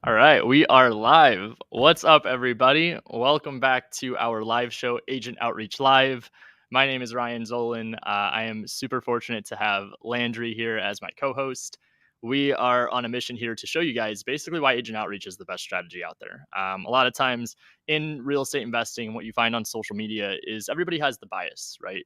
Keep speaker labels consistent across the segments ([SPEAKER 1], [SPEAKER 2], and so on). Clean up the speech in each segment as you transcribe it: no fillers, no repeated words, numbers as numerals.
[SPEAKER 1] All right, we are live. What's up, everybody? Welcome back to our live show, Agent Outreach Live. My name is Ryan Zolin. I am super fortunate to have Landry here as my co host. We are on a mission here to show you guys basically why agent outreach is the best strategy out there. A lot of times in real estate investing, what you find on social media is everybody has the bias, right?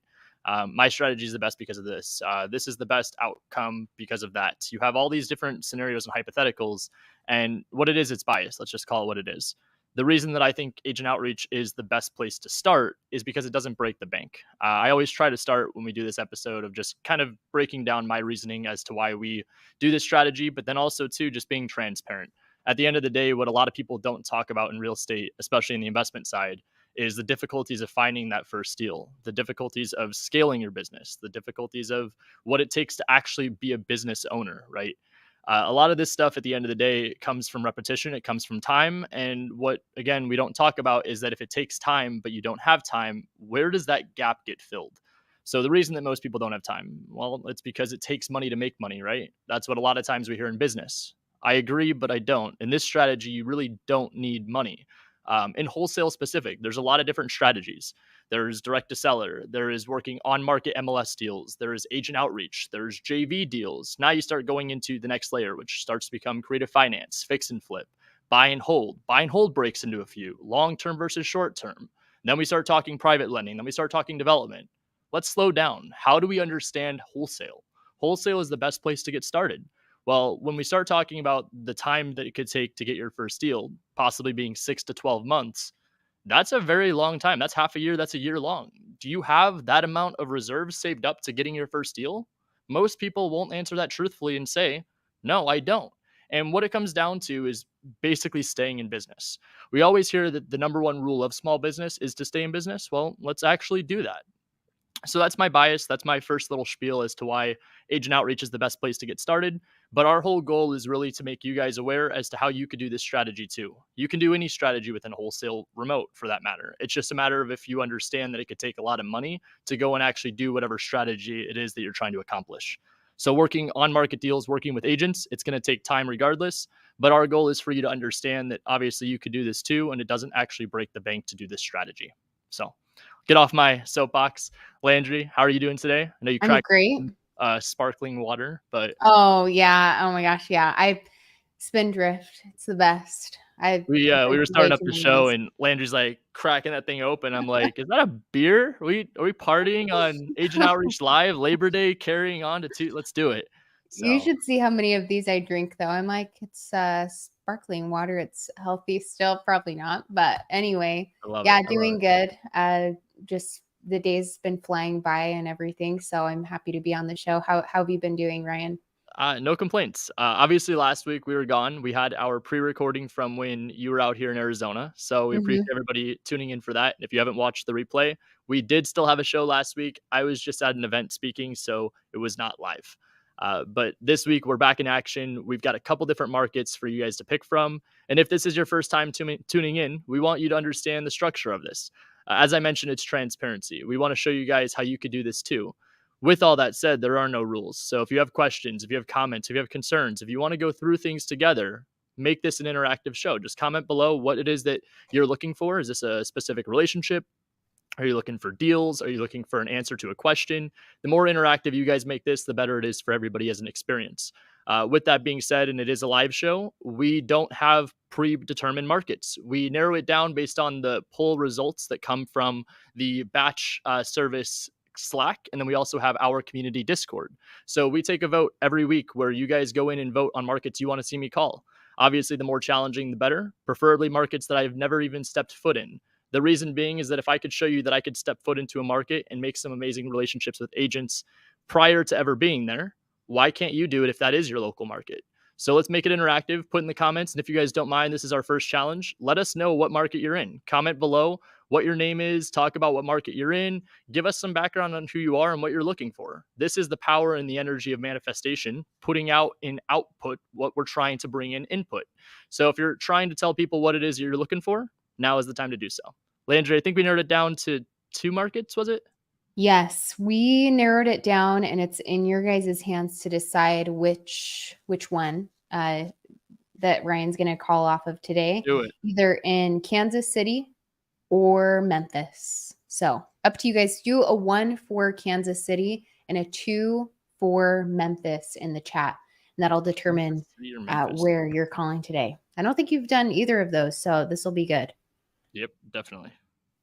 [SPEAKER 1] My strategy is the best because of this. This is the best outcome because of that. You have all these different scenarios and hypotheticals, and what it is, it's bias. Let's just call it what it is. The reason that I think agent outreach is the best place to start is because it doesn't break the bank. I always try to start when we do this episode of just kind of breaking down my reasoning as to why we do this strategy, but then also too just being transparent. At the end of the day, what a lot of people don't talk about in real estate, especially in the investment side, is the difficulties of finding that first deal, the difficulties of scaling your business, the difficulties of what it takes to actually be a business owner, right? A lot of this stuff at the end of the day comes from repetition. It comes from time. And what, again, we don't talk about is that if it takes time, but you don't have time, where does that gap get filled? So the reason that most people don't have time, well, it's because it takes money to make money, right? That's what a lot of times we hear in business. I agree, but I don't. In this strategy, you really don't need money. In wholesale specific, there's a lot of different strategies. There's direct to seller. There is working on market MLS deals. There is agent outreach. There's JV deals. Now you start going into the next layer, which starts to become creative finance, fix and flip, buy and hold. Buy and hold breaks into a few, long-term versus short-term. Then we start talking private lending. Then we start talking development. Let's slow down. How do we understand wholesale? Wholesale is the best place to get started. Well, when we start talking about the time that it could take to get your first deal, possibly being 6 to 12 months, that's a very long time. That's half a year. That's a year long. Do you have that amount of reserves saved up to getting your first deal? Most people won't answer that truthfully and say, no, I don't. And what it comes down to is basically staying in business. We always hear that the number one rule of small business is to stay in business. Well, let's actually do that. So that's my bias. That's my first little spiel as to why agent outreach is the best place to get started. But our whole goal is really to make you guys aware as to how you could do this strategy too. You can do any strategy within wholesale remote for that matter. It's just a matter of if you understand that it could take a lot of money to go and actually do whatever strategy it is that you're trying to accomplish. So working on market deals, working with agents, it's going to take time regardless. But our goal is for you to understand that obviously you could do this too, and it doesn't actually break the bank to do this strategy. So get off my soapbox. Landry, how are you doing today? I know you
[SPEAKER 2] I'm
[SPEAKER 1] cracked
[SPEAKER 2] great.
[SPEAKER 1] sparkling water, but
[SPEAKER 2] Oh yeah. Oh my gosh. Yeah. I Spindrift. It's the best. I
[SPEAKER 1] we
[SPEAKER 2] drink
[SPEAKER 1] were
[SPEAKER 2] way
[SPEAKER 1] starting up
[SPEAKER 2] too
[SPEAKER 1] the
[SPEAKER 2] many of
[SPEAKER 1] show
[SPEAKER 2] these.
[SPEAKER 1] and Landry's like cracking that thing open. I'm like, is that a beer? Are we partying on Agent Outreach Live Labor Day, carrying on to two? Let's do it.
[SPEAKER 2] You
[SPEAKER 1] So
[SPEAKER 2] should see how many of these I drink though. I'm like, it's sparkling water. It's healthy still, probably not. But anyway,
[SPEAKER 1] I love it.
[SPEAKER 2] yeah,
[SPEAKER 1] I love
[SPEAKER 2] doing
[SPEAKER 1] it.
[SPEAKER 2] good. Just the day's been flying by and everything. So I'm happy to be on the show. How have you been doing, Ryan?
[SPEAKER 1] No complaints. Obviously, last week we were gone. We had our pre-recording from when you were out here in Arizona, so we appreciate
[SPEAKER 2] Hmm.
[SPEAKER 1] everybody tuning in for that. If you haven't watched the replay, we did still have a show last week. I was just at an event speaking, so it was not live. But this week we're back in action. We've got a couple different markets for you guys to pick from, and if this is your first time tuning in, we want you to understand the structure of this. As I mentioned, it's transparency. We want to show you guys how you could do this too. With all that said, there are no rules. So if you have questions, if you have comments, if you have concerns, if you want to go through things together, make this an interactive show. Just comment below what it is that you're looking for. Is this a specific relationship? Are you looking for deals? Are you looking for an answer to a question? The more interactive you guys make this, the better it is for everybody as an experience. With that being said, and it is a live show, we don't have predetermined markets. We narrow it down based on the poll results that come from the batch service Slack, and then we also have our community Discord. So we take a vote every week where you guys go in and vote on markets you want to see me call. Obviously, the more challenging, the better, preferably markets that I've never even stepped foot in. The reason being is that if I could show you that I could step foot into a market and make some amazing relationships with agents prior to ever being there, why can't you do it if that is your local market? So let's make it interactive. Put in the comments. And if you guys don't mind, this is our first challenge. Let us know what market you're in. Comment below what your name is. Talk about what market you're in. Give us some background on who you are and what you're looking for. This is the power and the energy of manifestation, putting out in output what we're trying to bring in input. So if you're trying to tell people what it is you're looking for, now is the time to do so. Landry, I think we narrowed it down to 2 markets, was it?
[SPEAKER 2] Yes, we narrowed it down, and it's in your guys' hands to decide which one. that Ryan's going to call off of today,
[SPEAKER 1] Do it.
[SPEAKER 2] either in Kansas City or Memphis. So up to you guys. Do a 1 for Kansas City and a 2 for Memphis in the chat. And that'll determine where you're calling today. I don't think you've done either of those, so this will be good.
[SPEAKER 1] Yep, definitely.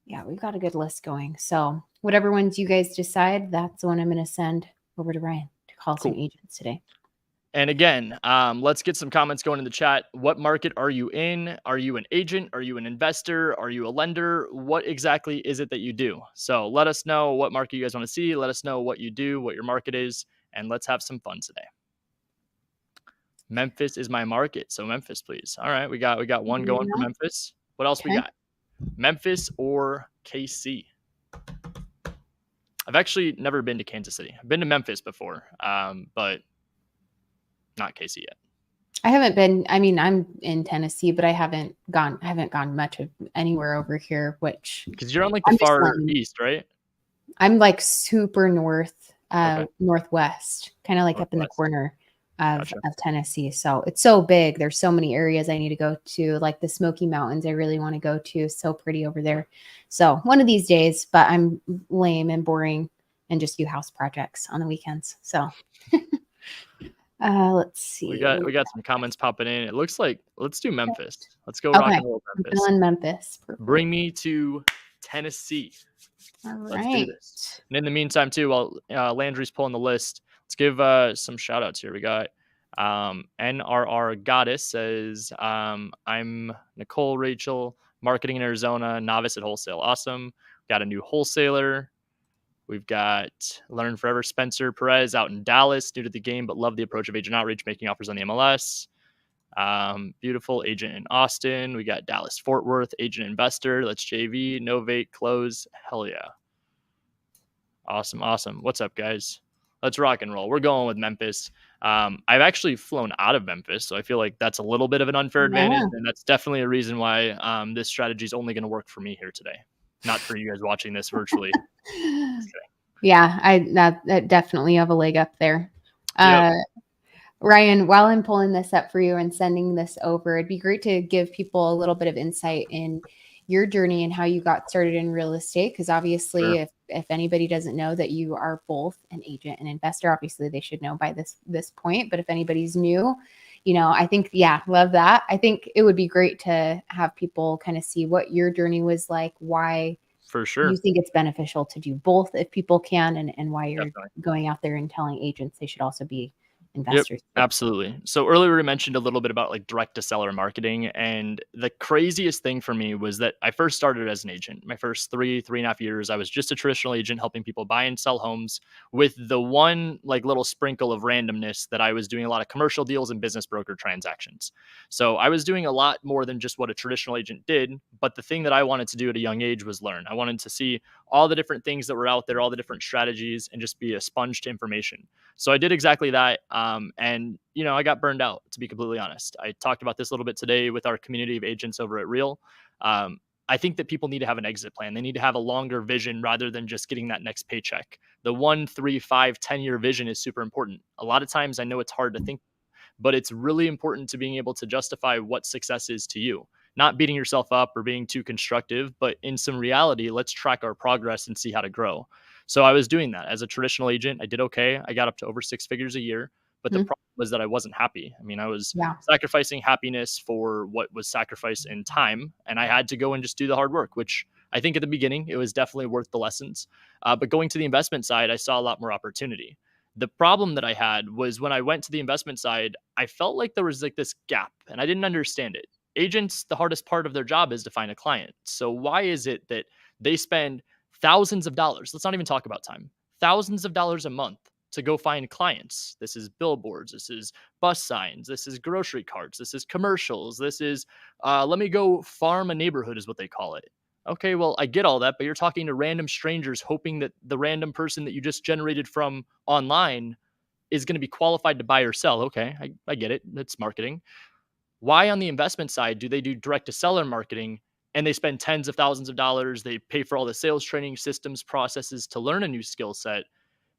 [SPEAKER 2] Yeah, we've got a good list going. So whatever ones you guys decide, that's the one I'm going to send over to Ryan to call some agents today.
[SPEAKER 1] And again, let's get some comments going in the chat. What market are you in? Are you an agent? Are you an investor? Are you a lender? What exactly is it that you do? So let us know what market you guys want to see. Let us know what you do, what your market is, and let's have some fun today. Memphis is my market. So Memphis, please. All right, we got one going for Memphis. What else we got? Memphis or KC? I've actually never been to Kansas City. I've been to Memphis before, but not KC yet.
[SPEAKER 2] I haven't been. I mean, I'm in Tennessee, but I haven't gone much of anywhere over here. Which
[SPEAKER 1] because you're on like the far east, right?
[SPEAKER 2] I'm like super northwest, kind of like up in the corner of Tennessee. So it's so big. There's so many areas I need to go to, like the Smoky Mountains. I really want to go to. So pretty over there. So one of these days, but I'm lame and boring and just do house projects on the weekends. So let's see.
[SPEAKER 1] We got some comments popping in. It looks like let's do Memphis. Let's go rock and roll Memphis.
[SPEAKER 2] I'm feeling Memphis. Perfect.
[SPEAKER 1] Bring me to Tennessee. Let's do this. And in the meantime, too, while Landry's pulling the list, let's give some shout outs here. We got NRR Goddess says, I'm Nicole Rachel, marketing in Arizona, novice at wholesale. Awesome. Got a new wholesaler. We've got Learn Forever Spencer Perez out in Dallas, new to the game, but love the approach of agent outreach, making offers on the MLS. Beautiful agent in Austin. We got Dallas Fort Worth, agent investor. Let's JV, novate, close. Hell yeah. Awesome. What's up, guys? Let's rock and roll. We're going with Memphis. I've actually flown out of Memphis, so I feel like that's a little bit of an unfair advantage, and that's definitely a reason why this strategy is only going to work for me here today, not for you guys watching this virtually.
[SPEAKER 2] Yeah, that definitely have a leg up there. Ryan, while I'm pulling this up for you and sending this over, it'd be great to give people a little bit of insight in your journey and how you got started in real estate. Because obviously, if anybody doesn't know that you are both an agent and investor, obviously they should know by this point. But if anybody's new, I think, love that. I think it would be great to have people kind of see what your journey was like, why
[SPEAKER 1] for sure
[SPEAKER 2] you think it's beneficial to do both if people can, and why you're going out there and telling agents they should also be investors.
[SPEAKER 1] Yep, absolutely. So earlier we mentioned a little bit about like direct to seller marketing, and the craziest thing for me was that I first started as an agent. My first three and a half years, I was just a traditional agent helping people buy and sell homes, with the one like little sprinkle of randomness that I was doing a lot of commercial deals and business broker transactions. So I was doing a lot more than just what a traditional agent did. But the thing that I wanted to do at a young age was learn. I wanted to see all the different things that were out there, all the different strategies, and just be a sponge to information. So I did exactly that. And, I got burned out, to be completely honest. I talked about this a little bit today with our community of agents over at Real. I think that people need to have an exit plan. They need to have a longer vision rather than just getting that next paycheck. The 1, 3, 5, 10-year vision is super important. A lot of times I know it's hard to think, but it's really important to being able to justify what success is to you. Not beating yourself up or being too constructive, but in some reality, let's track our progress and see how to grow. So I was doing that as a traditional agent. I did okay. I got up to over 6 figures a year, but the problem was that I wasn't happy. I mean, I was sacrificing happiness for what was sacrificed in time, and I had to go and just do the hard work, which I think at the beginning, it was definitely worth the lessons. But going to the investment side, I saw a lot more opportunity. The problem that I had was when I went to the investment side, I felt like there was like this gap and I didn't understand it. Agents, the hardest part of their job is to find a client. So why is it that they spend thousands of dollars? Let's not even talk about time. Thousands of dollars a month to go find clients. This is billboards. This is bus signs. This is grocery carts. This is commercials. This is, let me go farm a neighborhood is what they call it. Okay, well, I get all that, but you're talking to random strangers hoping that the random person that you just generated from online is going to be qualified to buy or sell. Okay, I get it. That's marketing. Why on the investment side do they do direct to seller marketing and they spend tens of thousands of dollars? They pay for all the sales training systems, processes to learn a new skill set.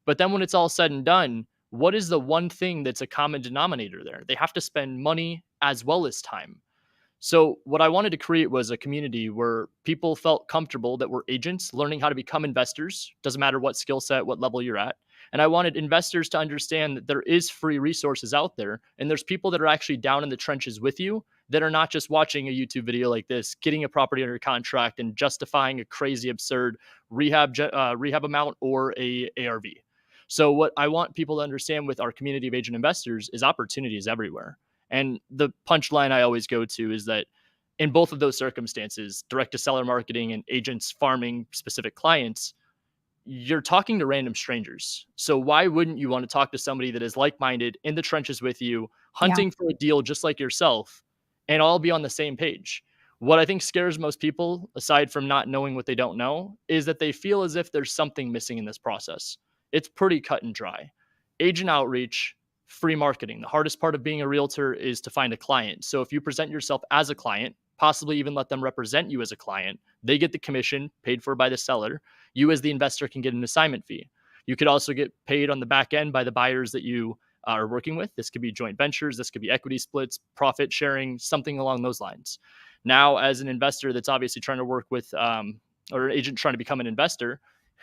[SPEAKER 1] But then when it's all said and done, what is the one thing that's a common denominator there? They have to spend money as well as time. So what I wanted to create was a community where people felt comfortable that we're agents learning how to become investors. Doesn't matter what skill set, what level you're at. And I wanted investors to understand that there is free resources out there, and there's people that are actually down in the trenches with you that are not just watching a YouTube video like this, getting a property under contract and justifying a crazy, absurd rehab amount or a ARV. So what I want people to understand with our community of agent investors is opportunities everywhere. And the punchline I always go to is that in both of those circumstances, direct to seller marketing and agents farming specific clients, you're talking to random strangers. So why wouldn't you want to talk to somebody that is like-minded, in the trenches with you, hunting for a deal just like yourself, and all be on the same page? What I think scares most people, aside from not knowing what they don't know, is that they feel as if there's something missing in this process. It's pretty cut and dry. Agent outreach, free marketing. The hardest part of being a realtor is to find a client. So if you present yourself as a client, possibly even let them represent you as a client, they get the commission paid for by the seller. You as the investor can get an assignment fee. You could also get paid on the back end by the buyers that you are working with. This could be joint ventures. This could be equity splits, profit sharing, something along those lines. Now, as an investor that's obviously trying to work with, or an agent trying to become an investor,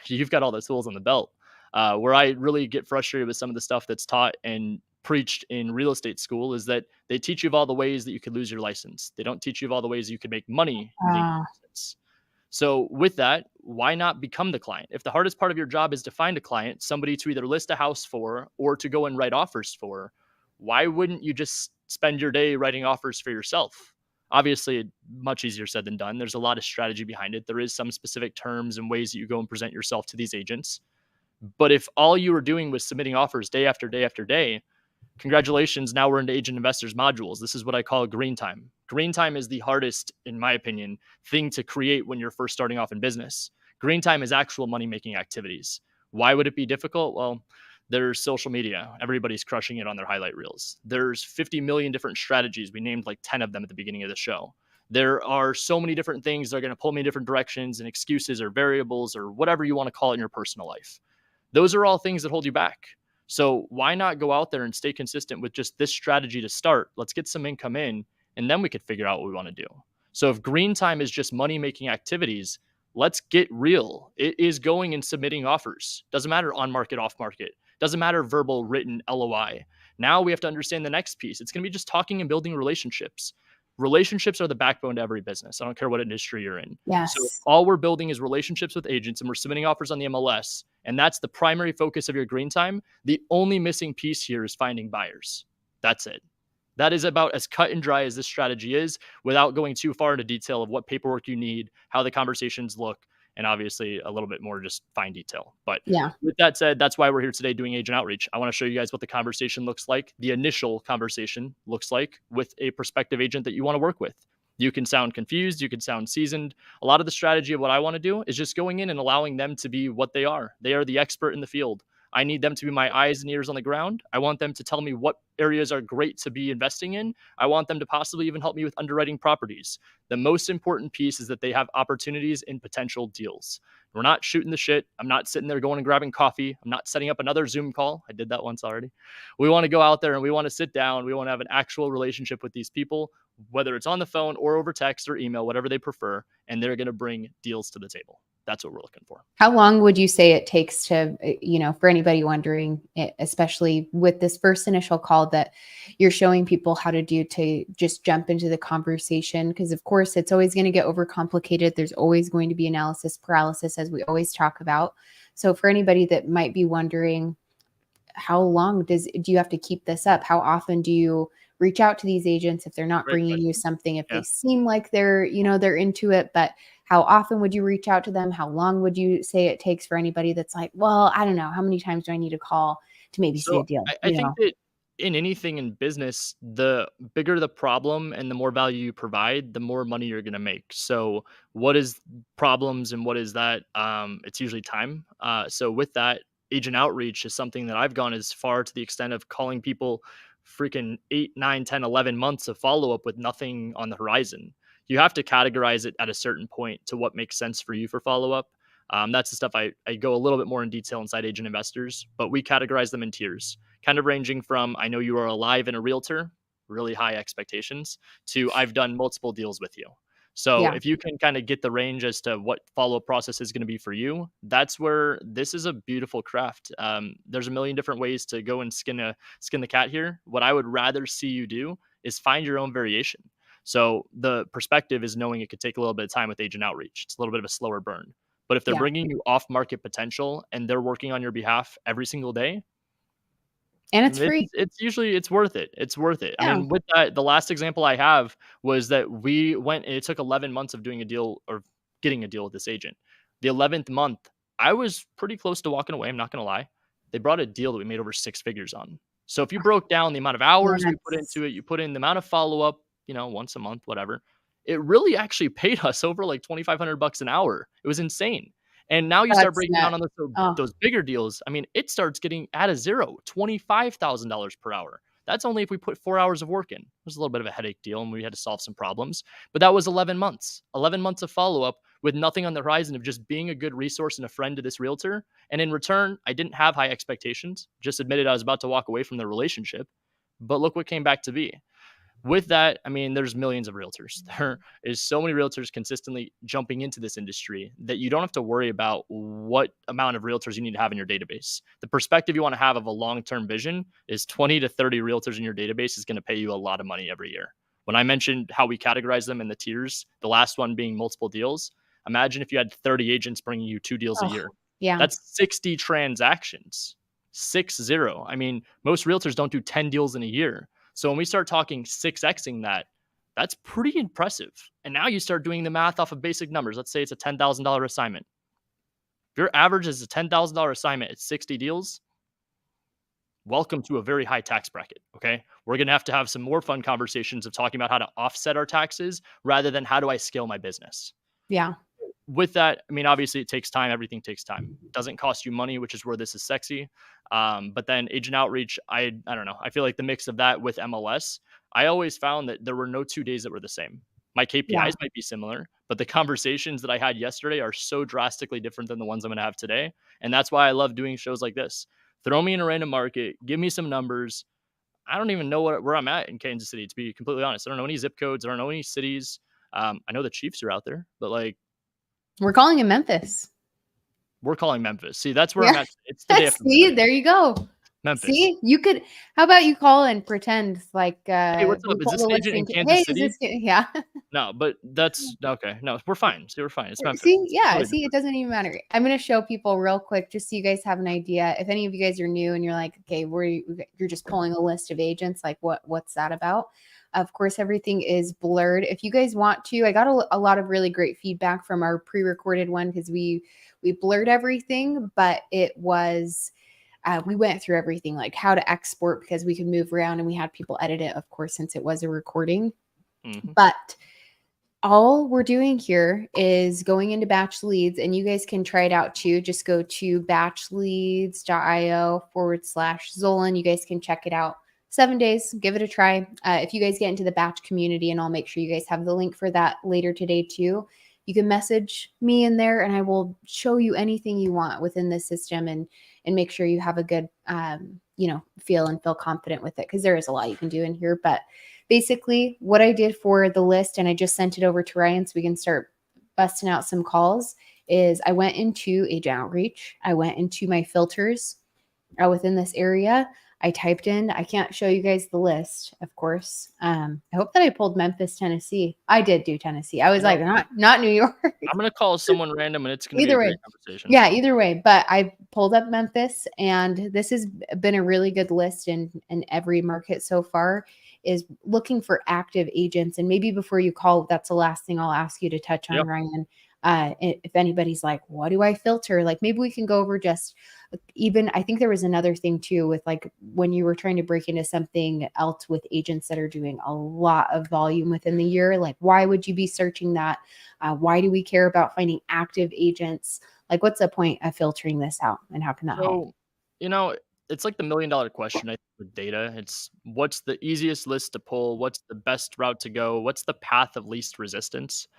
[SPEAKER 1] you've got all the tools on the belt. Where I really get frustrated with some of the stuff that's taught and preached in real estate school is that they teach you of all the ways that you could lose your license. They don't teach you of all the ways you could make money losing your license. So with that, why not become the client? If the hardest part of your job is to find a client, somebody to either list a house for or to go and write offers for, why wouldn't you just spend your day writing offers for yourself? Obviously, much easier said than done. There's a lot of strategy behind it. There is some specific terms and ways that you go and present yourself to these agents. But if all you were doing was submitting offers day after day after day, congratulations, now we're into agent investors modules. This is what I call green time. Green time is the hardest, in my opinion, thing to create when you're first starting off in business. Green time is actual money-making activities. Why would it be difficult? Well, there's social media. Everybody's crushing it on their highlight reels. There's 50 million different strategies. We named like 10 of them at the beginning of the show. There are so many different things that are going to pull me in different directions, and excuses or variables or whatever you want to call it in your personal life. Those are all things that hold you back. So why not go out there and stay consistent with just this strategy to start? Let's get some income in, and then we could figure out what we want to do. So if green time is just money-making activities, let's get real. It is going and submitting offers. Doesn't matter on market, off market. Doesn't matter verbal, written, LOI. Now we have to understand the next piece. It's going to be just talking and building relationships. Relationships are the backbone to every business. I don't care what industry you're in.
[SPEAKER 2] Yes.
[SPEAKER 1] So if all we're building is relationships with agents and we're submitting offers on the MLS, and that's the primary focus of your green time, the only missing piece here is finding buyers. That's it. That is about as cut and dry as this strategy is, without going too far into detail of what paperwork you need, how the conversations look, and obviously a little bit more just fine detail. But with that said, that's why we're here today doing agent outreach. I want to show you guys what the conversation looks like, the initial conversation looks like with a prospective agent that you want to work with. You can sound confused, you can sound seasoned. A lot of the strategy of what I want to do is just going in and allowing them to be what they are. They are the expert in the field. I need them to be my eyes and ears on the ground. I want them to tell me what areas are great to be investing in. I want them to possibly even help me with underwriting properties. The most important piece is that they have opportunities in potential deals. We're not shooting the shit. I'm not sitting there going and grabbing coffee. I'm not setting up another Zoom call. I did that once already. We want to go out there and we want to sit down. We want to have an actual relationship with these people, whether it's on the phone or over text or email, whatever they prefer, and they're going to bring deals to the table. That's what we're looking for.
[SPEAKER 2] How long would you say it takes to, for anybody wondering, especially with this first initial call that you're showing people how to do, to just jump into the conversation? Because of course it's always going to get overcomplicated. There's always going to be analysis paralysis, as we always talk about. So for anybody that might be wondering, how long do you have to keep this up? How often do you reach out to these agents if they're not bringing you something, if they seem like they're into it, but how often would you reach out to them? How long would you say it takes for anybody that's like, well, I don't know, how many times do I need to call to maybe see a deal?
[SPEAKER 1] I think that in anything in business, the bigger the problem and the more value you provide, the more money you're going to make. So what is problems and what is that? It's usually time. So with that, agent outreach is something that I've gone as far to the extent of calling people freaking 8, 9, 10, 11 months of follow-up with nothing on the horizon. You have to categorize it at a certain point to what makes sense for you for follow-up. That's the stuff I go a little bit more in detail inside agent investors, but we categorize them in tiers, kind of ranging from, I know you are alive and a realtor, really high expectations to I've done multiple deals with you. So
[SPEAKER 2] Yeah.
[SPEAKER 1] if you can kind of get the range as to what follow-up process is going to be for you, that's where this is a beautiful craft. There's a million different ways to go and skin the cat here. What I would rather see you do is find your own variation. So the perspective is knowing it could take a little bit of time with agent outreach. It's a little bit of a slower burn. But if they're
[SPEAKER 2] Yeah.
[SPEAKER 1] bringing you off market potential and they're working on your behalf every single day,
[SPEAKER 2] And it's free.
[SPEAKER 1] it's usually it's worth it. It's worth it. I
[SPEAKER 2] Yeah.
[SPEAKER 1] mean, with that, the last example I have was that we went. It took 11 months of doing a deal or getting a deal with this agent. The 11th month, I was pretty close to walking away. I'm not gonna lie. They brought a deal that we made over 6 figures on. So if you broke down the amount of hours we put
[SPEAKER 2] That's
[SPEAKER 1] into it, you put in the amount of follow up, once a month, whatever. It really actually paid us over like $2,500 an hour. It was insane. And now you start
[SPEAKER 2] that's
[SPEAKER 1] breaking down
[SPEAKER 2] net.
[SPEAKER 1] on
[SPEAKER 2] Oh,
[SPEAKER 1] those bigger deals. I mean, it starts getting at a zero, $25,000 per hour. That's only if we put 4 hours of work in. It was a little bit of a headache deal and we had to solve some problems. But that was 11 months, 11 months of follow up with nothing on the horizon of just being a good resource and a friend to this realtor. And in return, I didn't have high expectations, just admitted I was about to walk away from the relationship. But look what came back to be. With that, I mean, there's millions of realtors. There is so many realtors consistently jumping into this industry that you don't have to worry about what amount of realtors you need to have in your database. The perspective you want to have of a long-term vision is 20 to 30 realtors in your database is going to pay you a lot of money every year. When I mentioned how we categorize them in the tiers, the last one being multiple deals, imagine if you had 30 agents bringing you 2 deals a
[SPEAKER 2] oh,
[SPEAKER 1] year.
[SPEAKER 2] yeah.
[SPEAKER 1] That's 60 transactions. 60. I mean, most realtors don't do 10 deals in a year. So when we start talking 6xing that, that's pretty impressive. And now you start doing the math off of basic numbers. Let's say it's a $10,000 assignment. If your average is a $10,000 assignment, it's 60 deals. Welcome to a very high tax bracket. Okay. We're going to have some more fun conversations of talking about how to offset our taxes rather than how do I scale my business.
[SPEAKER 2] Yeah.
[SPEAKER 1] With that, I mean, obviously it takes time. Everything takes time. It doesn't cost you money, which is where this is sexy. But then agent outreach, I don't know. I feel like the mix of that with MLS, I always found that there were no 2 days that were the same. My
[SPEAKER 2] Yeah.
[SPEAKER 1] KPIs might be similar, but the conversations that I had yesterday are so drastically different than the ones I'm going to have today. And that's why I love doing shows like this. Throw me in a random market, give me some numbers. I don't even know where I'm at in Kansas City, to be completely honest. I don't know any zip codes. I don't know any cities. I know the Chiefs are out there, but like,
[SPEAKER 2] We're calling it Memphis.
[SPEAKER 1] we're calling Memphis. See, that's where
[SPEAKER 2] Yeah.
[SPEAKER 1] I'm at. It's the day after
[SPEAKER 2] See,
[SPEAKER 1] today.
[SPEAKER 2] there you go.
[SPEAKER 1] Memphis.
[SPEAKER 2] See, you could. How about you call and pretend like
[SPEAKER 1] Hey, what's
[SPEAKER 2] we
[SPEAKER 1] up? Is
[SPEAKER 2] pulled
[SPEAKER 1] this
[SPEAKER 2] a
[SPEAKER 1] an agent in
[SPEAKER 2] listing.
[SPEAKER 1] Kansas
[SPEAKER 2] Hey, is
[SPEAKER 1] City?
[SPEAKER 2] this? Yeah.
[SPEAKER 1] No, but that's okay. No, we're fine. See, we're fine. It's Memphis.
[SPEAKER 2] See,
[SPEAKER 1] It's
[SPEAKER 2] yeah.
[SPEAKER 1] totally
[SPEAKER 2] See, it
[SPEAKER 1] different.
[SPEAKER 2] doesn't even matter. I'm gonna show people real quick, just so you guys have an idea. If any of you guys are new and you're like, okay, you're just pulling a list of agents, like what's that about? Of course, everything is blurred. If you guys want to, I got a lot of really great feedback from our pre-recorded one because we blurred everything, but it was. We went through everything, like how to export because we could move around and we had people edit it, of course, since it was a recording. But all we're doing here is going into batch leads, and you guys can try it out too. Just go to batchleads.io/Zolin. You guys can check it out. 7 days, give it a try. If you guys get into the batch community, and I'll make sure you guys have the link for that later today too. You can message me in there and I will show you anything you want within this system and make sure you have a good, feel confident with it. Cause there is a lot you can do in here, but basically what I did for the list, and I just sent it over to Ryan so we can start busting out some calls, is I went into agent outreach. I went into my filters within this area. I typed in, I can't show you guys the list, of course. I hope that I pulled Memphis, Tennessee. I did do Tennessee. I was like, not New York.
[SPEAKER 1] I'm going to call someone random and it's going to be
[SPEAKER 2] Either
[SPEAKER 1] a
[SPEAKER 2] way.
[SPEAKER 1] great conversation.
[SPEAKER 2] Yeah, either way. But I pulled up Memphis, and this has been a really good list in every market so far, is looking for active agents. And maybe before you call, that's the last thing I'll ask you to touch on,
[SPEAKER 1] Yep.
[SPEAKER 2] Ryan. If anybody's like, what do I filter? Like maybe we can go over just even, I think there was another thing too with like when you were trying to break into something else with agents that are doing a lot of volume within the year. Like, why would you be searching that? Why do we care about finding active agents? Like, what's the point of filtering this out, and how can that help?
[SPEAKER 1] So, it's like the $1,000,000 question, I think, with data. It's what's the easiest list to pull? What's the best route to go? What's the path of least resistance?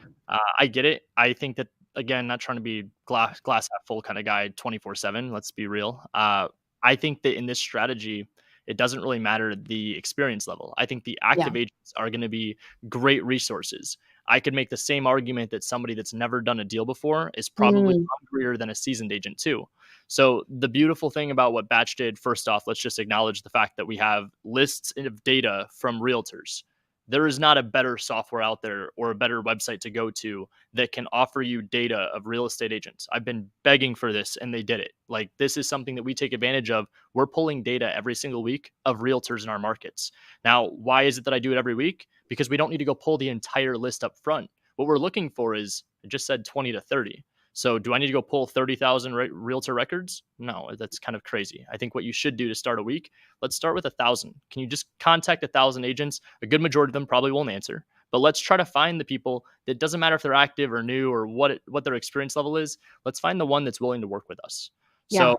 [SPEAKER 1] I get it. I think that, again, not trying to be glass half full kind of guy 24/7. Let's be real. I think that in this strategy, It doesn't really matter the experience level. I think the active agents are going to be great resources. I could make the same argument that somebody that's never done a deal before is probably hungrier than a seasoned agent too. So the beautiful thing about what Batch did, first off, let's just acknowledge the fact that we have lists of data from realtors. There is not a better software out there or a better website to go to that can offer you data of real estate agents. I've been begging for this and they did it. Like, this is something that we take advantage of. We're pulling data every single week of realtors in our markets. Now, why is it that I do it every week? Because we don't need to go pull the entire list up front. What we're looking for is, I just said 20 to 30. So do I need to go pull 30,000 realtor records? No, that's kind of crazy. I think what you should do to start a week, let's start with 1,000. Can you just contact 1,000 agents? A good majority of them probably won't answer, but let's try to find the people that doesn't matter if they're active or new or what their experience level is. Let's find the one that's willing to work with us. So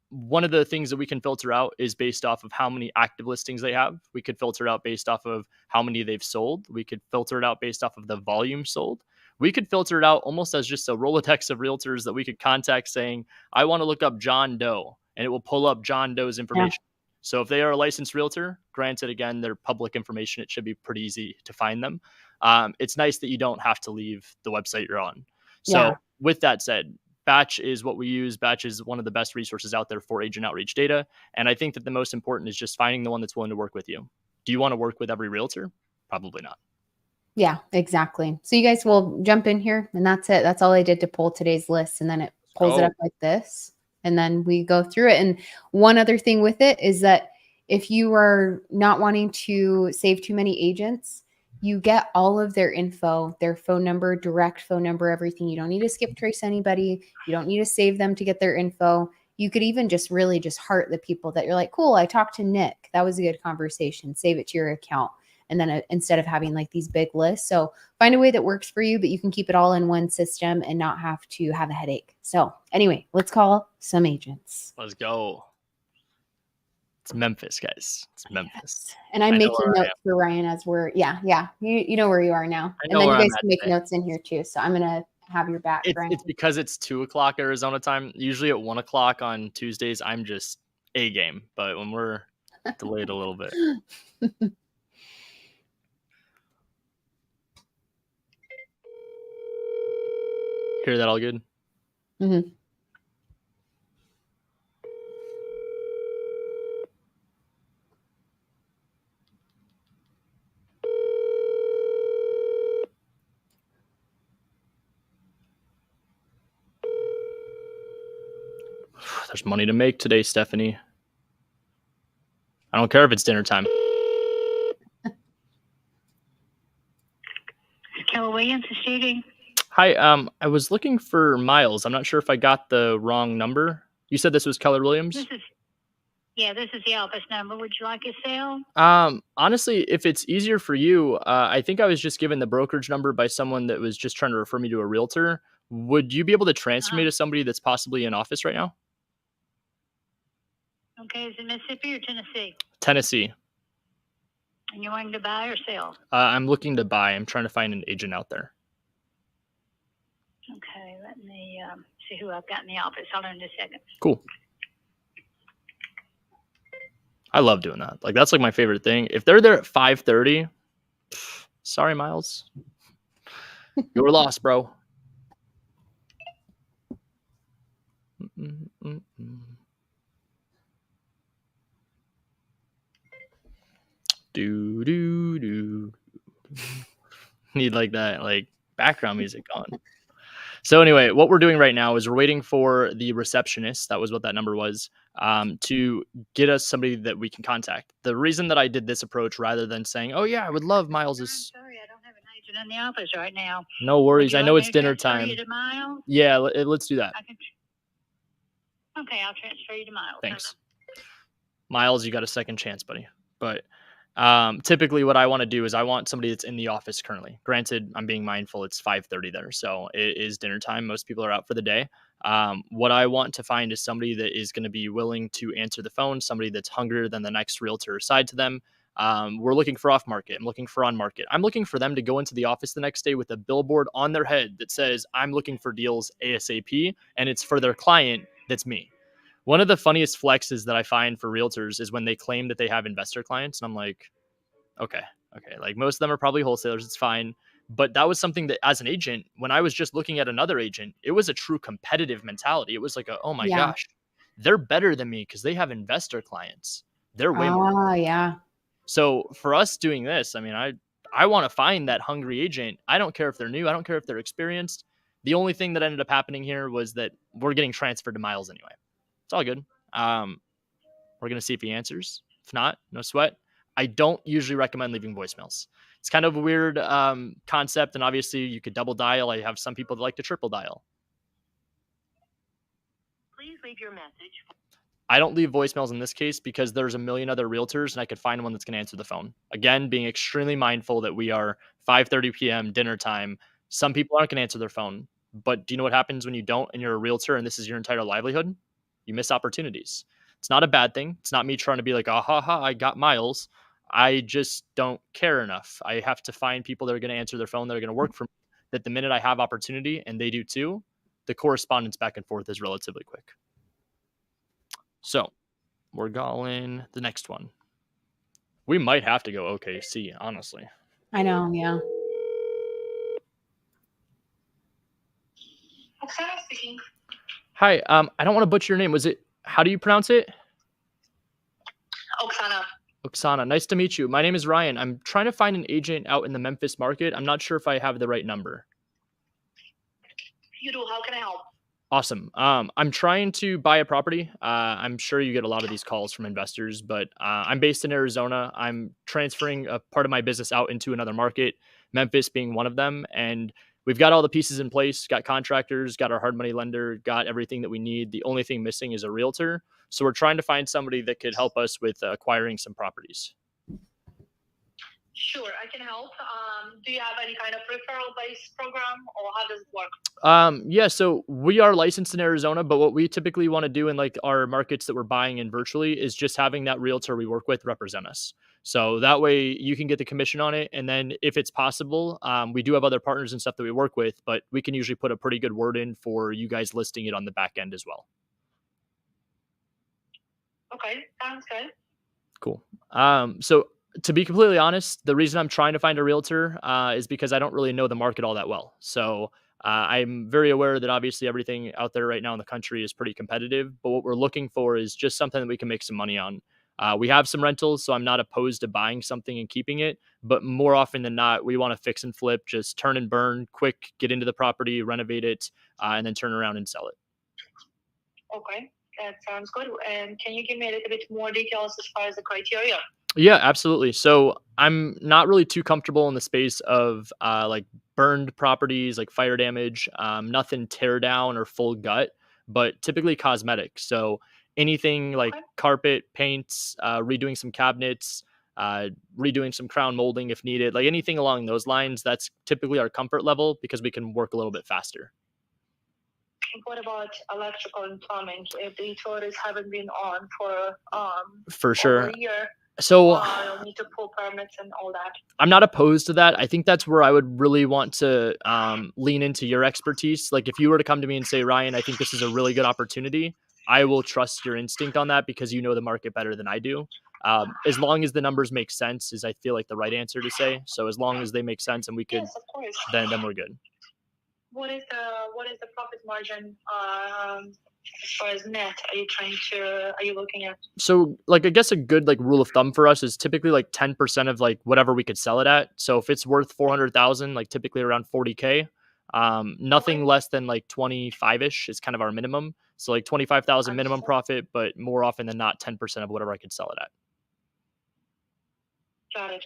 [SPEAKER 1] one of the things that we can filter out is based off of how many active listings they have. We could filter it out based off of how many they've sold. We could filter it out based off of the volume sold. We could filter it out almost as just a Rolodex of realtors that we could contact saying, I want to look up John Doe, and it will pull up John Doe's information. So if they are a licensed realtor, granted, again, they're public information. It should be pretty easy to find them. It's nice that you don't have to leave the website you're on. So with that said, Batch is what we use. Batch is one of the best resources out there for agent outreach data. And I think that the most important is just finding the one that's willing to work with you. Do you want to work with every realtor? Probably not.
[SPEAKER 2] Yeah, exactly. So you guys will jump in here and that's it. That's all I did to pull today's list. And then it pulls it up like this. And then we go through it. And one other thing with it is that if you are not wanting to save too many agents, you get all of their info, their phone number, direct phone number, everything. You don't need to skip trace anybody. You don't need to save them to get their info. You could even just really just heart the people that you're like, cool, I talked to Nick. That was a good conversation. Save it to your account. And then instead of having like these big lists. So find a way that works for you, but you can keep it all in one system and not have to have a headache. So anyway, let's call some agents.
[SPEAKER 1] Let's go. It's Memphis, guys. It's Memphis.
[SPEAKER 2] And I'm making notes for Ryan as we're, you know where you are now. And then you guys can make notes in here too. So I'm going to have your back, Ryan.
[SPEAKER 1] It's because it's 2:00 Arizona time. Usually at 1:00 on Tuesdays, I'm just A game. But when we're delayed a little bit. Hear that all good?
[SPEAKER 2] Mm-hmm.
[SPEAKER 1] There's money to make today, Stephanie. I don't care if it's dinner time.
[SPEAKER 3] Keller Williams is shooting.
[SPEAKER 1] Hi, I was looking for Miles. I'm not sure if I got the wrong number. You said this was Keller Williams?
[SPEAKER 3] This is the office number. Would you like a cell?
[SPEAKER 1] Honestly, if it's easier for you, I think I was just given the brokerage number by someone that was just trying to refer me to a realtor. Would you be able to transfer me to somebody that's possibly in office right now?
[SPEAKER 3] Okay, is it Mississippi or Tennessee?
[SPEAKER 1] Tennessee.
[SPEAKER 3] And you're wanting to buy or sell?
[SPEAKER 1] I'm looking to buy. I'm trying to find an agent out there.
[SPEAKER 3] Okay, let me see who I've got in the office. Hold on a second.
[SPEAKER 1] Cool. I love doing that. Like, that's like my favorite thing. If they're there at 5:30, sorry, Miles. You're lost, bro. Do. Need like that, like background music on. So anyway, what we're doing right now is we're waiting for the receptionist, that was what that number was, to get us somebody that we can contact. The reason that I did this approach rather than saying, oh yeah, I would love Miles's.
[SPEAKER 3] I'm sorry, I don't have an agent in the office right now.
[SPEAKER 1] No worries. I know it's dinner time.
[SPEAKER 3] You to Miles?
[SPEAKER 1] Yeah, let's do that.
[SPEAKER 3] Okay, I'll transfer you to Miles.
[SPEAKER 1] Thanks. Miles, you got a second chance, buddy. But typically what I want to do is I want somebody that's in the office currently. Granted, I'm being mindful, it's 5:30 there, so it is dinner time. Most people are out for the day. What I want to find is somebody that is going to be willing to answer the phone, somebody that's hungrier than the next realtor assigned to them. We're looking for off market. I'm looking for on market. I'm looking for them to go into the office the next day with a billboard on their head that says, I'm looking for deals ASAP, and it's for their client, that's me. One of the funniest flexes that I find for realtors is when they claim that they have investor clients. And I'm like, okay, okay. Like most of them are probably wholesalers. It's fine. But that was something that as an agent, when I was just looking at another agent, it was a true competitive mentality. It was like, oh my
[SPEAKER 2] Yeah.
[SPEAKER 1] gosh, they're better than me because they have investor clients. They're way more.
[SPEAKER 2] Oh, yeah.
[SPEAKER 1] So for us doing this, I mean, I want to find that hungry agent. I don't care if they're new. I don't care if they're experienced. The only thing that ended up happening here was that we're getting transferred to Miles anyway. It's all good. We're going to see if he answers. If not, no sweat. I don't usually recommend leaving voicemails. It's kind of a weird concept. And obviously you could double dial. I have some people that like to triple dial.
[SPEAKER 3] Please leave your message.
[SPEAKER 1] I don't leave voicemails in this case because there's a million other realtors and I could find one that's going to answer the phone. Again, being extremely mindful that we are 5:30 p.m. dinner time. Some people aren't going to answer their phone. But do you know what happens when you don't and you're a realtor and this is your entire livelihood? You miss opportunities. It's not a bad thing. It's not me trying to be like, ah, ha, ha, I got Miles. I just don't care enough. I have to find people that are going to answer their phone, that are going to work for me, that the minute I have opportunity, and they do too, the correspondence back and forth is relatively quick. So we're going the next one. We might have to go OKC, honestly.
[SPEAKER 2] I know. Yeah.
[SPEAKER 3] Oksana speaking.
[SPEAKER 1] Hi, I don't want to butcher your name. How do you pronounce it?
[SPEAKER 3] Oksana.
[SPEAKER 1] Oksana. Nice to meet you. My name is Ryan. I'm trying to find an agent out in the Memphis market. I'm not sure if I have the right number.
[SPEAKER 3] You do. How can I help?
[SPEAKER 1] Awesome. I'm trying to buy a property. I'm sure you get a lot of these calls from investors, but I'm based in Arizona. I'm transferring a part of my business out into another market, Memphis being one of them. And we've got all the pieces in place, got contractors, got our hard money lender, got everything that we need. The only thing missing is a realtor. So we're trying to find somebody that could help us with acquiring some properties.
[SPEAKER 3] Sure, I can help. Do you have any kind of referral-based program, or how does it work?
[SPEAKER 1] Yeah, so we are licensed in Arizona, but what we typically want to do in like our markets that we're buying in virtually is just having that realtor we work with represent us. So that way you can get the commission on it. And then if it's possible, we do have other partners and stuff that we work with, but we can usually put a pretty good word in for you guys listing it on the back end as well.
[SPEAKER 3] Okay, sounds good.
[SPEAKER 1] Cool. So to be completely honest, the reason I'm trying to find a realtor is because I don't really know the market all that well. So I'm very aware that obviously everything out there right now in the country is pretty competitive, but what we're looking for is just something that we can make some money on. We have some rentals, so I'm not opposed to buying something and keeping it, but more often than not, we want to fix and flip, just turn and burn, quick, get into the property, renovate it, and then turn around and sell it.
[SPEAKER 3] Okay, that sounds good. And can you give me a little bit more details as far as the criteria?
[SPEAKER 1] Yeah, absolutely. So I'm not really too comfortable in the space of like burned properties, like fire damage, nothing tear down or full gut, but typically cosmetic. So anything like
[SPEAKER 3] Okay.
[SPEAKER 1] carpet, paints, redoing some cabinets, redoing some crown molding if needed, like anything along those lines, that's typically our comfort level because we can work a little bit faster.
[SPEAKER 3] What about electrical and plumbing? If the utilities haven't been on for
[SPEAKER 1] sure.
[SPEAKER 3] over a year,
[SPEAKER 1] So
[SPEAKER 3] you'll need to pull permits and all that.
[SPEAKER 1] I'm not opposed to that. I think that's where I would really want to lean into your expertise. Like if you were to come to me and say, Ryan, I think this is a really good opportunity, I will trust your instinct on that because you know the market better than I do. As long as the numbers make sense is I feel like the right answer to say. So as long as they make sense and we could,
[SPEAKER 3] Yes, of course.
[SPEAKER 1] then we're good.
[SPEAKER 3] What is the profit margin as far as net? Are you looking at?
[SPEAKER 1] So like I guess a good like rule of thumb for us is typically like 10% of like whatever we could sell it at. So if it's worth 400,000, like typically around 40K, nothing less than like 25-ish is kind of our minimum. So like 25,000 minimum profit, but more often than not 10% of whatever I could sell it at.
[SPEAKER 3] Got it.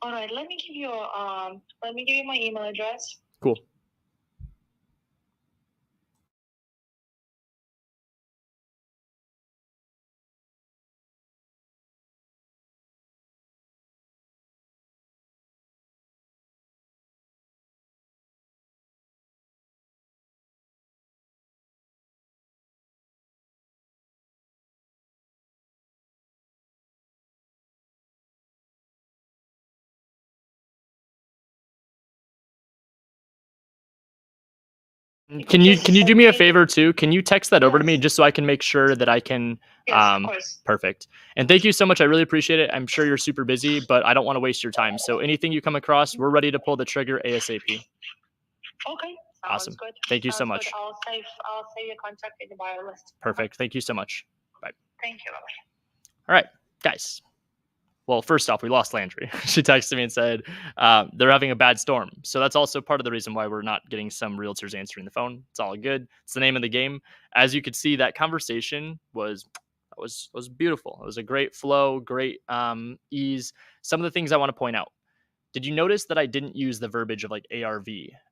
[SPEAKER 3] All right. Let me give you my email address.
[SPEAKER 1] Cool. Can you do me a favor too? Can you text that over to me just so I can make sure that I can?
[SPEAKER 3] Yes, of course.
[SPEAKER 1] Perfect. And thank you so much. I really appreciate it. I'm sure you're super busy, but I don't want to waste your time. So anything you come across, we're ready to pull the trigger ASAP.
[SPEAKER 3] Okay.
[SPEAKER 1] Awesome.
[SPEAKER 3] Good.
[SPEAKER 1] Thank you so
[SPEAKER 3] Sounds
[SPEAKER 1] much.
[SPEAKER 3] good. I'll save your contact in the bio list.
[SPEAKER 1] Perfect. Thank you so much. Bye.
[SPEAKER 3] Thank you.
[SPEAKER 1] All right, guys. Well, first off, we lost Landry. She texted me and said they're having a bad storm. So that's also part of the reason why we're not getting some realtors answering the phone. It's all good. It's the name of the game. As you could see, that conversation was beautiful. It was a great flow, great ease. Some of the things I want to point out. Did you notice that I didn't use the verbiage of like ARV?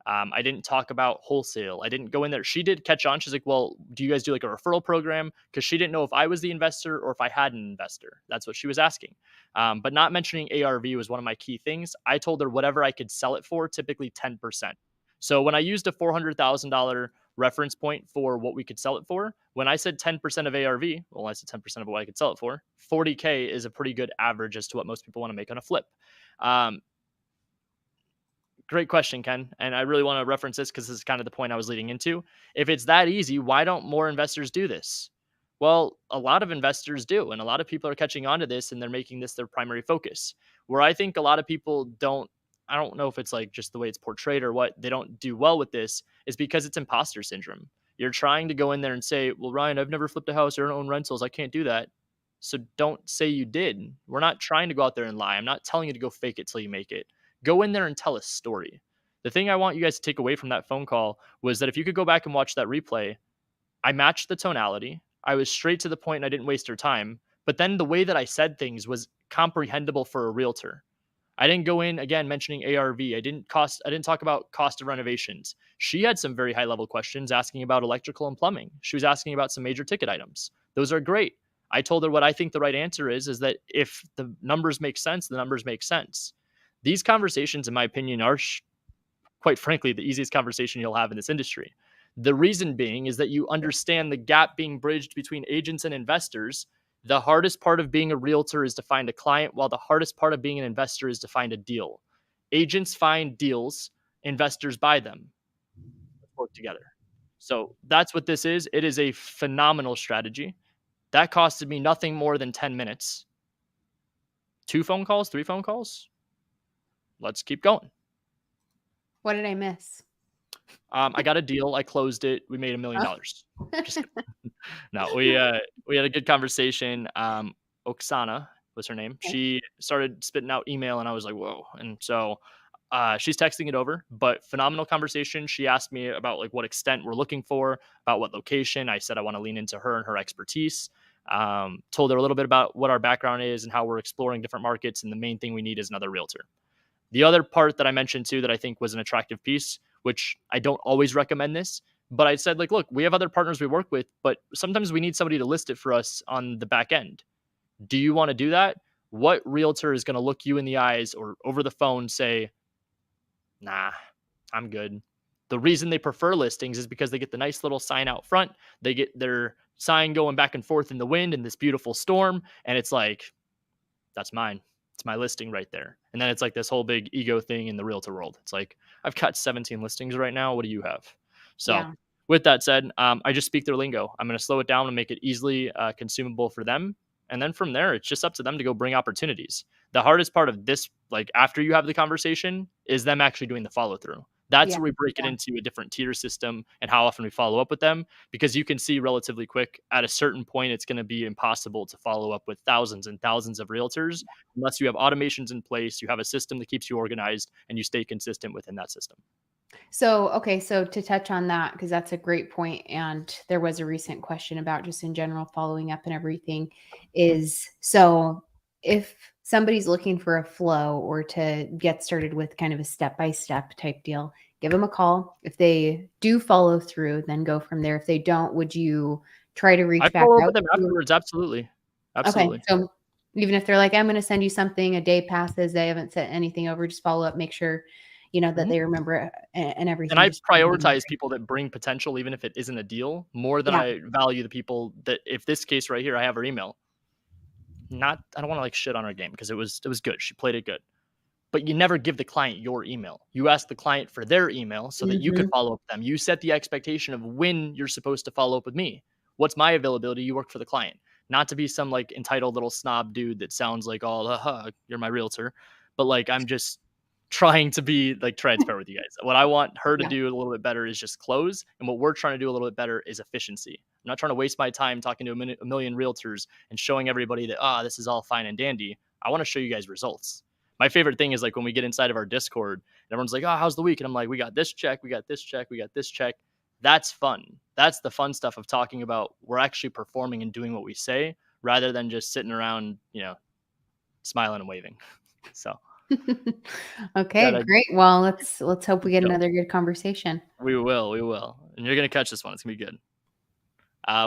[SPEAKER 1] I didn't talk about wholesale. I didn't go in there. She did catch on. She's like, well, do you guys do like a referral program? Because she didn't know if I was the investor or if I had an investor. That's what she was asking. But not mentioning ARV was one of my key things. I told her whatever I could sell it for, typically 10%. So when I used a $400,000 reference point for what we could sell it for, when I said 10% of ARV, well, I said 10% of what I could sell it for, 40K is a pretty good average as to what most people want to make on a flip. Great question, Ken. And I really want to reference this because this is kind of the point I was leading into. If it's that easy, why don't more investors do this? Well, a lot of investors do. And a lot of people are catching on to this and they're making this their primary focus. Where I think a lot of people don't, I don't know if it's like just the way it's portrayed or what, they don't do well with this is because it's imposter syndrome. You're trying to go in there and say, well, Ryan, I've never flipped a house or own rentals. I can't do that. So don't say you did. We're not trying to go out there and lie. I'm not telling you to go fake it till you make it. Go in there and tell a story. The thing I want you guys to take away from that phone call was that if you could go back and watch that replay, I matched the tonality. I was straight to the point and I didn't waste her time. But then the way that I said things was comprehensible for a realtor. I didn't go in again mentioning ARV. I didn't talk about cost of renovations. She had some very high level questions asking about electrical and plumbing. She was asking about some major ticket items. Those are great. I told her what I think the right answer is that if the numbers make sense, the numbers make sense. These conversations, in my opinion, are quite frankly the easiest conversation you'll have in this industry. The reason being is that you understand the gap being bridged between agents and investors. The hardest part of being a realtor is to find a client, while the hardest part of being an investor is to find a deal. Agents find deals, investors buy them. Let's work together. So that's what this is. It is a phenomenal strategy. That costed me nothing more than 10 minutes. 2 phone calls, 3 phone calls. Let's keep going.
[SPEAKER 2] What did I miss?
[SPEAKER 1] I got a deal. I closed it. We made $1 million. No, we had a good conversation. Oksana was her name. She started spitting out email and I was like, whoa. And so she's texting it over, but phenomenal conversation. She asked me about like what extent we're looking for, about what location. I said I want to lean into her and her expertise. Told her a little bit about what our background is and how we're exploring different markets. And the main thing we need is another realtor. The other part that I mentioned too that I think was an attractive piece, which I don't always recommend this, but I said like, look, we have other partners we work with, but sometimes we need somebody to list it for us on the back end. Do you want to do that? What realtor is going to look you in the eyes or over the phone say, nah, I'm good. The reason they prefer listings is because they get the nice little sign out front. They get their sign going back and forth in the wind in this beautiful storm. And it's like, that's mine. It's my listing right there. And then it's like this whole big ego thing in the realtor world. It's like, I've got 17 listings right now. What do you have? So with that said, I just speak their lingo. I'm going to slow it down and make it easily consumable for them. And then from there, it's just up to them to go bring opportunities. The hardest part of this, like after you have the conversation, is them actually doing the follow through. That's where we break it into a different tier system and how often we follow up with them, because you can see relatively quick at a certain point, it's going to be impossible to follow up with thousands and thousands of realtors unless you have automations in place, you have a system that keeps you organized and you stay consistent within that system.
[SPEAKER 2] So, okay. So to touch on that, because that's a great point, and there was a recent question about just in general following up and everything is, so if somebody's looking for a flow or to get started with kind of a step-by-step type deal, give them a call. If they do follow through, then go from there. If they don't, would you try to reach back
[SPEAKER 1] follow up
[SPEAKER 2] out
[SPEAKER 1] with them afterwards? Absolutely.
[SPEAKER 2] Okay. So even if they're like, I'm going to send you something, a day passes, they haven't sent anything over, just follow up, make sure, you know, that they remember it and everything.
[SPEAKER 1] And I prioritize people that bring potential, even if it isn't a deal, more than I value the people that, if this case right here, I have her email. I don't want to like shit on her game because it was good. She played it good. but you never give the client your email. You ask the client for their email so that you could follow up with them. You set the expectation of when you're supposed to follow up with me. What's my availability? You work for the client, not to be some like entitled little snob dude that sounds like, oh, you're my realtor. But like, I'm just trying to be like transparent with you guys. What I want her to do a little bit better is just close. And what we're trying to do a little bit better is efficiency. I'm not trying to waste my time talking to a million realtors and showing everybody that, this is all fine and dandy. I want to show you guys results. My favorite thing is like when we get inside of our Discord, everyone's like, how's the week? And I'm like, we got this check, we got this check, we got this check. That's fun. That's the fun stuff of talking about we're actually performing and doing what we say rather than just sitting around, smiling and waving. So.
[SPEAKER 2] Okay, great. Well, let's hope we get another good conversation.
[SPEAKER 1] We will. And you're going to catch this one. It's going to be good.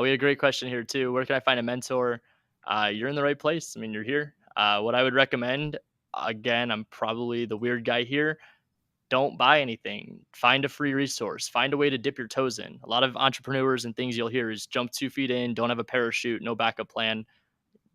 [SPEAKER 1] We had a great question here too. Where can I find a mentor? You're in the right place. I mean, you're here. What I would recommend, again, I'm probably the weird guy here. Don't buy anything. Find a free resource. Find a way to dip your toes in. A lot of entrepreneurs and things you'll hear is jump 2 feet in, don't have a parachute, no backup plan.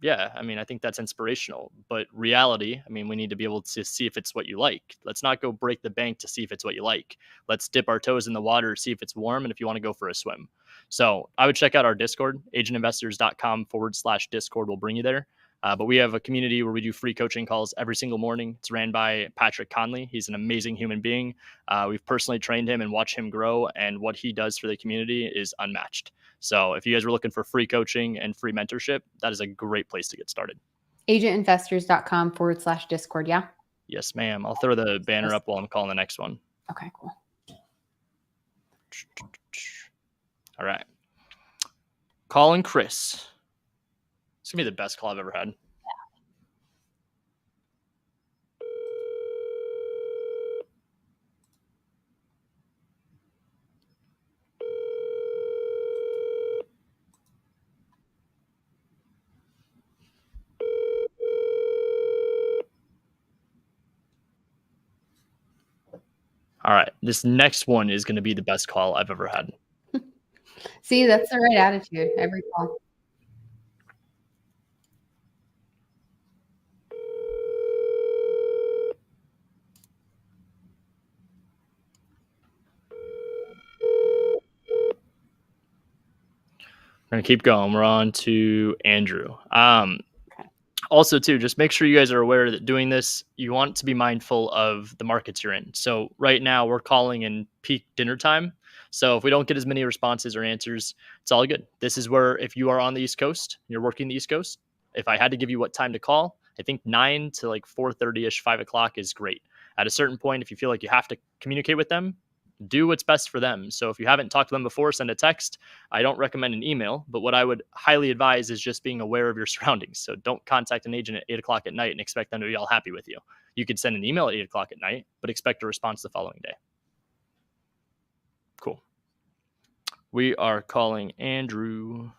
[SPEAKER 1] Yeah, I mean, I think that's inspirational. But reality, I mean, we need to be able to see if it's what you like. Let's not go break the bank to see if it's what you like. Let's dip our toes in the water, see if it's warm, and if you want to go for a swim. So I would check out our Discord, agentinvestors.com/Discord will bring you there. But we have a community where we do free coaching calls every single morning. It's ran by Patrick Conley. He's an amazing human being. We've personally trained him and watched him grow, and what he does for the community is unmatched. So if you guys are looking for free coaching and free mentorship, that is a great place to get started.
[SPEAKER 2] Agentinvestors.com/Discord, yeah?
[SPEAKER 1] Yes, ma'am. I'll throw the banner up while I'm calling the next one.
[SPEAKER 2] Okay, cool.
[SPEAKER 1] All right. Calling Chris. It's going to be the best call I've ever had. All right. This next one is going to be the best call I've ever had.
[SPEAKER 2] See, that's the right attitude every call.
[SPEAKER 1] We're going to keep going. We're on to Andrew. Also, too, just make sure you guys are aware that doing this, you want to be mindful of the markets you're in. So right now we're calling in peak dinner time. So if we don't get as many responses or answers, it's all good. This is where if you are on the East Coast, you're working the East Coast, if I had to give you what time to call, I think 9 to like 4:30ish, 5 o'clock is great. At a certain point, if you feel like you have to communicate with them, do what's best for them. So if you haven't talked to them before, send a text. I don't recommend an email, but what I would highly advise is just being aware of your surroundings. So don't contact an agent at 8 o'clock at night and expect them to be all happy with you. You could send an email at 8 o'clock at night, but expect a response the following day. Cool. We are calling Andrew.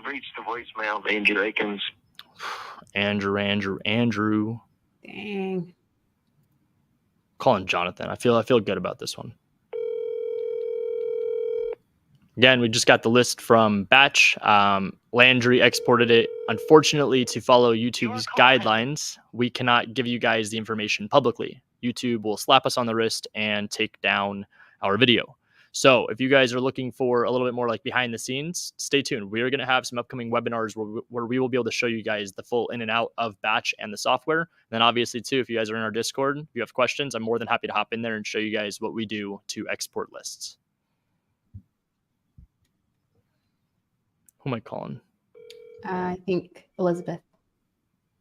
[SPEAKER 4] Reached the voicemail of Andrew Akins.
[SPEAKER 1] Andrew.
[SPEAKER 2] Dang.
[SPEAKER 1] Calling Jonathan. I feel good about this one. Again, we just got the list from Batch. Landry exported it. Unfortunately, to follow YouTube's guidelines, we cannot give you guys the information publicly. YouTube will slap us on the wrist and take down our video. So if you guys are looking for a little bit more like behind the scenes, stay tuned. We are going to have some upcoming webinars where we will be able to show you guys the full in and out of Batch and the software. And then obviously too, if you guys are in our Discord, if you have questions, I'm more than happy to hop in there and show you guys what we do to export lists. Who am I calling?
[SPEAKER 2] I think Elizabeth,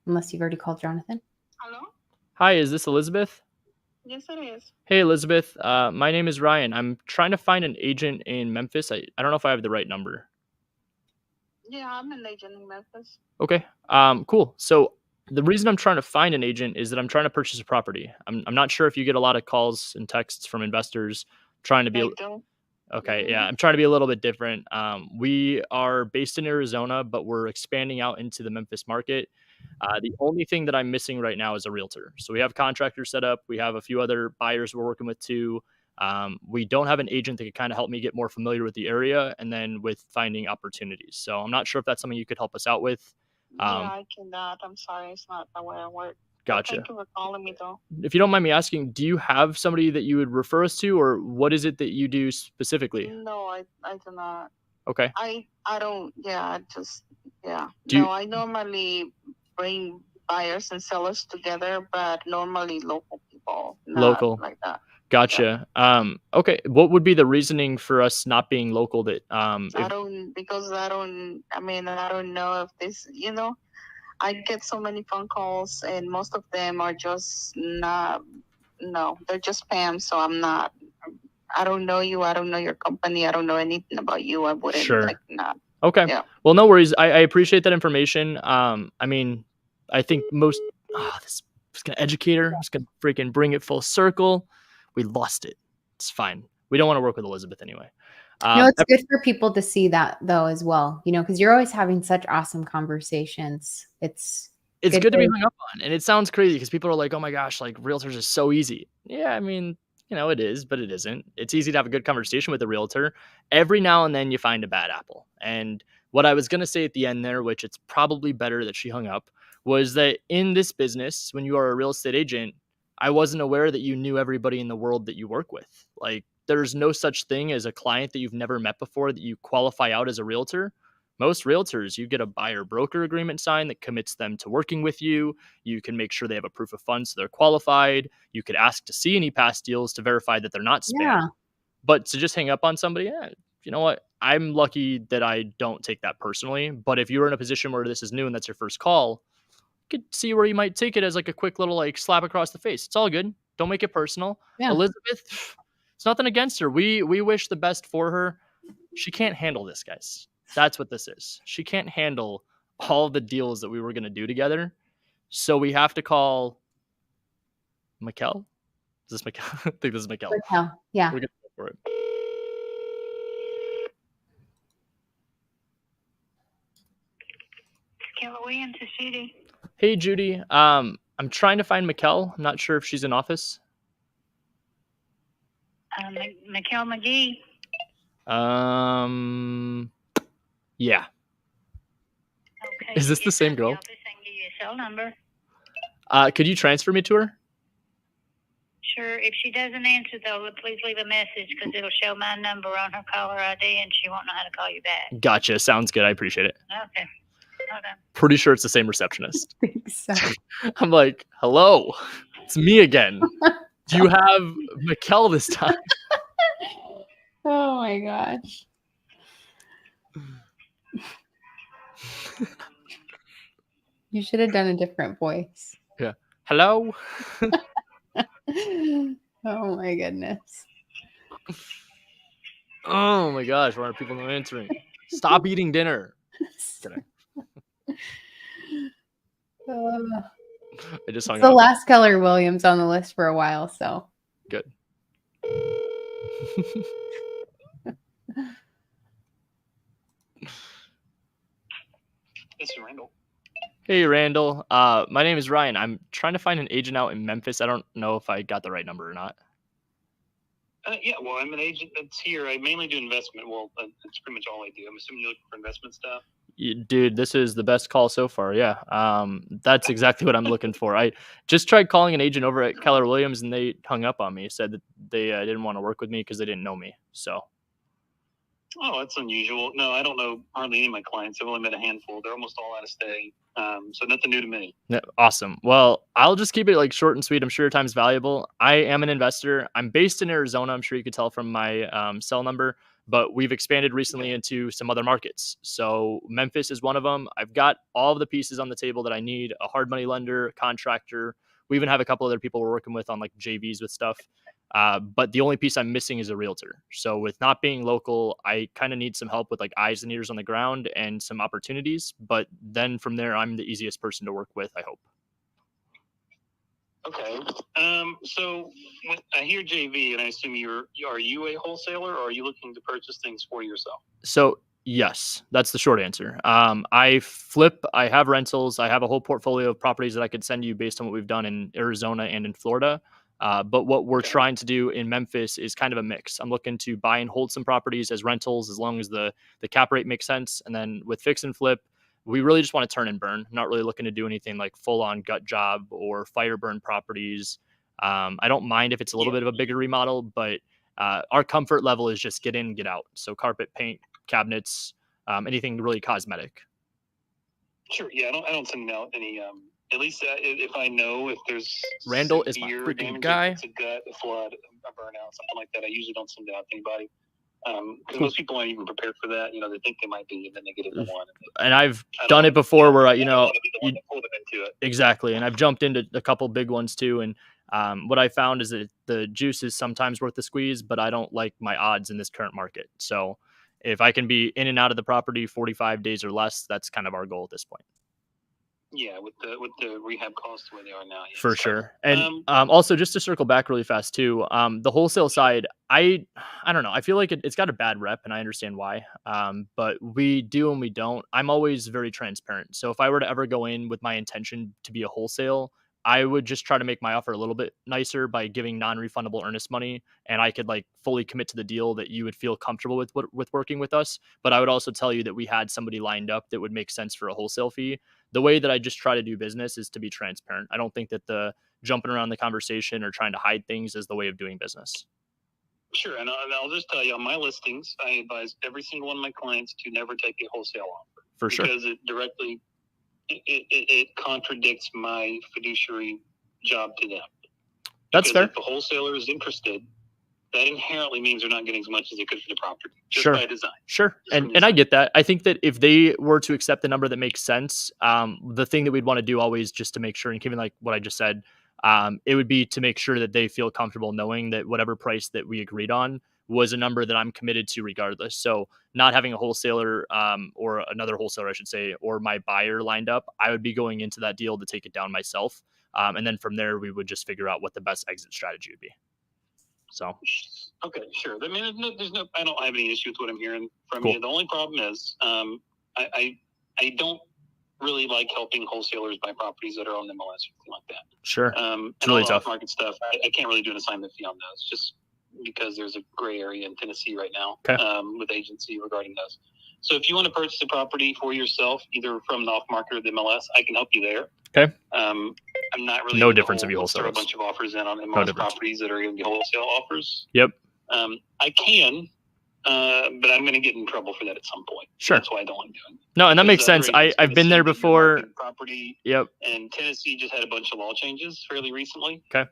[SPEAKER 2] unless you've already called Jonathan.
[SPEAKER 3] Hello?
[SPEAKER 1] Hi, is this Elizabeth?
[SPEAKER 3] Yes, it is.
[SPEAKER 1] Hey, Elizabeth. My name is Ryan. I'm trying to find an agent in Memphis. I don't know if I have the right number.
[SPEAKER 3] Yeah, I'm an agent in Memphis.
[SPEAKER 1] Okay. Cool. So the reason I'm trying to find an agent is that I'm trying to purchase a property. I'm not sure if you get a lot of calls and texts from investors trying to be.
[SPEAKER 3] I do.
[SPEAKER 1] Okay. Yeah. I'm trying to be a little bit different. We are based in Arizona, but we're expanding out into the Memphis market. The only thing that I'm missing right now is a realtor. So we have contractors set up. We have a few other buyers we're working with too. We don't have an agent that could kind of help me get more familiar with the area and then with finding opportunities. So I'm not sure if that's something you could help us out with.
[SPEAKER 3] Yeah, I cannot. I'm sorry. It's not the way I work.
[SPEAKER 1] Gotcha.
[SPEAKER 3] Thank you for calling me, though.
[SPEAKER 1] If you don't mind me asking, do you have somebody that you would refer us to, or what is it that you do specifically?
[SPEAKER 3] No, I do not.
[SPEAKER 1] Okay.
[SPEAKER 3] I don't. Yeah, I just. Yeah.
[SPEAKER 1] Do you-
[SPEAKER 3] No, I normally bring buyers and sellers together, but normally local people, not
[SPEAKER 1] Local.
[SPEAKER 3] like that.
[SPEAKER 1] Gotcha. Okay. What would be the reasoning for us not being local? That
[SPEAKER 3] I don't know if this, I get so many phone calls and most of them are just not, no, they're just spam. So I don't know you. I don't know your company. I don't know anything about you. I wouldn't
[SPEAKER 1] Sure.
[SPEAKER 3] not.
[SPEAKER 1] Okay.
[SPEAKER 3] Yeah.
[SPEAKER 1] Well, no worries. I appreciate that information. I think most this was gonna educate her. It's gonna freaking bring it full circle. We lost it. It's fine. We don't want to work with Elizabeth anyway.
[SPEAKER 2] It's good for people to see that though as well, because you're always having such awesome conversations. It's
[SPEAKER 1] good to be hung up on. And it sounds crazy because people are like, oh my gosh, like realtors are so easy. Yeah, it is, but it isn't. It's easy to have a good conversation with a realtor. Every now and then you find a bad apple. And what I was going to say at the end there, which it's probably better that she hung up, was that in this business, when you are a real estate agent, I wasn't aware that you knew everybody in the world that you work with. Like, there's no such thing as a client that you've never met before that you qualify out as a realtor. Most realtors, you get a buyer broker agreement signed that commits them to working with you. You can make sure they have a proof of funds so they're qualified. You could ask to see any past deals to verify that they're not spam.
[SPEAKER 2] Yeah.
[SPEAKER 1] But to just hang up on somebody, you know what? I'm lucky that I don't take that personally. But if you're in a position where this is new and that's your first call, you could see where you might take it as like a quick little like slap across the face. It's all good. Don't make it personal.
[SPEAKER 2] Yeah.
[SPEAKER 1] Elizabeth, it's nothing against her. We wish the best for her. She can't handle this, guys. That's what this is. She can't handle all the deals that we were going to do together. So we have to call Mikkel. Is this Mikkel? I think this is Mikkel.
[SPEAKER 2] Yeah.
[SPEAKER 1] We're going to go for it.
[SPEAKER 3] Keller Williams is Judy.
[SPEAKER 1] Hey, Judy. I'm trying to find Mikkel. I'm not sure if she's in office.
[SPEAKER 3] Mikkel McGee.
[SPEAKER 1] Yeah.
[SPEAKER 3] Okay.
[SPEAKER 1] Is this the same girl?
[SPEAKER 3] I can give you a cell number.
[SPEAKER 1] Could you transfer me to her?
[SPEAKER 3] Sure. If she doesn't answer, though, please leave a message because it'll show my number on her caller ID and she won't know how to call you back.
[SPEAKER 1] Gotcha. Sounds good. I appreciate it.
[SPEAKER 3] Okay. Hold on.
[SPEAKER 1] Pretty sure it's the same receptionist.
[SPEAKER 2] I think so.
[SPEAKER 1] I'm like, hello, it's me again. Do you have Mikkel this time?
[SPEAKER 2] Oh my gosh. You should have done a different voice.
[SPEAKER 1] Yeah. Hello?
[SPEAKER 2] Oh my goodness.
[SPEAKER 1] Oh my gosh, why are people not answering? Stop eating dinner. Kidding. I just hung
[SPEAKER 2] It's the
[SPEAKER 1] up.
[SPEAKER 2] last Keller Williams on the list for a while, so.
[SPEAKER 1] Good.
[SPEAKER 5] This is Randall.
[SPEAKER 1] Hey, Randall. My name is Ryan. I'm trying to find an agent out in Memphis. I don't know if I got the right number or not.
[SPEAKER 5] Yeah, well, I'm an agent that's here. I mainly do investment. Well, that's pretty much all I do. I'm assuming you're looking for investment stuff.
[SPEAKER 1] Dude, this is the best call so far. Yeah. That's exactly what I'm looking for. I just tried calling an agent over at Keller Williams and they hung up on me. Said that they didn't want to work with me because they didn't know me. So.
[SPEAKER 5] Oh, that's unusual. No, I don't know hardly any of my clients. I've only met a handful. They're almost all out of state. So nothing new to me.
[SPEAKER 1] Yeah, awesome. Well, I'll just keep it like short and sweet. I'm sure your time's valuable. I am an investor. I'm based in Arizona. I'm sure you could tell from my cell number, but we've expanded recently into some other markets. So Memphis is one of them. I've got all of the pieces on the table that I need: a hard money lender, a contractor. We even have a couple other people we're working with on like JVs with stuff. But the only piece I'm missing is a realtor. So with not being local, I kind of need some help with like eyes and ears on the ground and some opportunities. But then from there, I'm the easiest person to work with, I hope.
[SPEAKER 5] Okay. So I hear JV, and I assume are you a wholesaler, or are you looking to purchase things for yourself?
[SPEAKER 1] So Yes, that's the short answer. I have rentals, I have a whole portfolio of properties that I could send you based on what we've done in Arizona and in Florida. But what we're trying to do in Memphis is kind of a mix. I'm looking to buy and hold some properties as rentals as long as the cap rate makes sense. And then with fix and flip, we really just want to turn and burn. Not really looking to do anything like full on gut job or fire burn properties. I don't mind if it's a little bit of a bigger remodel, but our comfort level is just get in, get out. So carpet, paint, cabinets, anything really cosmetic.
[SPEAKER 5] Sure. Yeah, I don't send out any. At least if I know if there's
[SPEAKER 1] Randall is my freaking guy.
[SPEAKER 5] It's a gut, a flood, a burnout, something like that. I usually don't send it out to anybody because most people aren't even prepared for that. They think they might be, and then they get into one.
[SPEAKER 1] And I've done it before where
[SPEAKER 5] exactly,
[SPEAKER 1] and I've jumped into a couple big ones too. And what I found is that the juice is sometimes worth the squeeze, but I don't like my odds in this current market. So if I can be in and out of the property 45 days or less, that's kind of our goal at this point.
[SPEAKER 5] Yeah, with the rehab costs where they are now. Yeah,
[SPEAKER 1] for sure. And also just to circle back really fast too, the wholesale side, I don't know. I feel like it's got a bad rep, and I understand why. But we do and we don't. I'm always very transparent. So if I were to ever go in with my intention to be a wholesale, I would just try to make my offer a little bit nicer by giving non-refundable earnest money, and I could like fully commit to the deal that you would feel comfortable with working with us. But I would also tell you that we had somebody lined up that would make sense for a wholesale fee. The way that I just try to do business is to be transparent. I don't think that the jumping around the conversation or trying to hide things is the way of doing business.
[SPEAKER 5] Sure, and I'll just tell you, on my listings, I advise every single one of my clients to never take a wholesale offer.
[SPEAKER 1] For sure.
[SPEAKER 5] Because it directly it contradicts my fiduciary job to them.
[SPEAKER 1] That's fair.
[SPEAKER 5] If the wholesaler is interested, that inherently means they're not getting as much as they could for the property, just
[SPEAKER 1] sure.
[SPEAKER 5] by design.
[SPEAKER 1] Sure. And I get that. I think that if they were to accept the number that makes sense, the thing that we'd want to do always just to make sure, and given like what I just said, it would be to make sure that they feel comfortable knowing that whatever price that we agreed on was a number that I'm committed to regardless. So not having a wholesaler or another wholesaler, I should say, or my buyer lined up, I would be going into that deal to take it down myself. And then from there, we would just figure out what the best exit strategy would be. So,
[SPEAKER 5] okay, sure. I mean, I don't have any issue with what I'm hearing from you. The only problem is, I don't really like helping wholesalers buy properties that are on MLS or something like that.
[SPEAKER 1] Sure.
[SPEAKER 5] It's really tough. Market stuff. I can't really do an assignment fee on those, just because there's a gray area in Tennessee right now with agency regarding those. So if you want to purchase a property for yourself, either from the off market or the MLS, I can help you there.
[SPEAKER 1] Okay.
[SPEAKER 5] I'm not really
[SPEAKER 1] no difference if you
[SPEAKER 5] wholesale.
[SPEAKER 1] wholesale.
[SPEAKER 5] Throw a bunch of offers in on MLS properties that are going to be wholesale offers.
[SPEAKER 1] Yep.
[SPEAKER 5] I can, but I'm going to get in trouble for that at some point.
[SPEAKER 1] Sure.
[SPEAKER 5] That's why I don't like doing it.
[SPEAKER 1] No, and that makes sense. I've been there before.
[SPEAKER 5] Property.
[SPEAKER 1] Yep.
[SPEAKER 5] And Tennessee just had a bunch of law changes fairly recently.
[SPEAKER 1] Okay.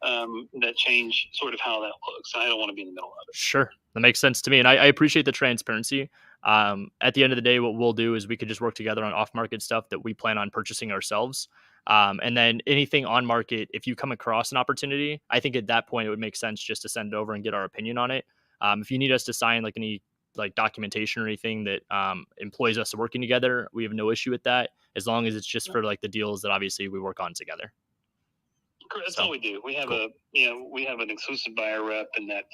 [SPEAKER 5] That change sort of how that looks. I don't want to be in the middle of it.
[SPEAKER 1] Sure. That makes sense to me. And I appreciate the transparency. At the end of the day, what we'll do is we could just work together on off-market stuff that we plan on purchasing ourselves. And then anything on market, if you come across an opportunity, I think at that point it would make sense just to send it over and get our opinion on it. If you need us to sign like any like documentation or anything that employs us working together, we have no issue with that, as long as it's just for like the deals that obviously we work on together.
[SPEAKER 5] That's all we do. We have we have an exclusive buyer rep, and that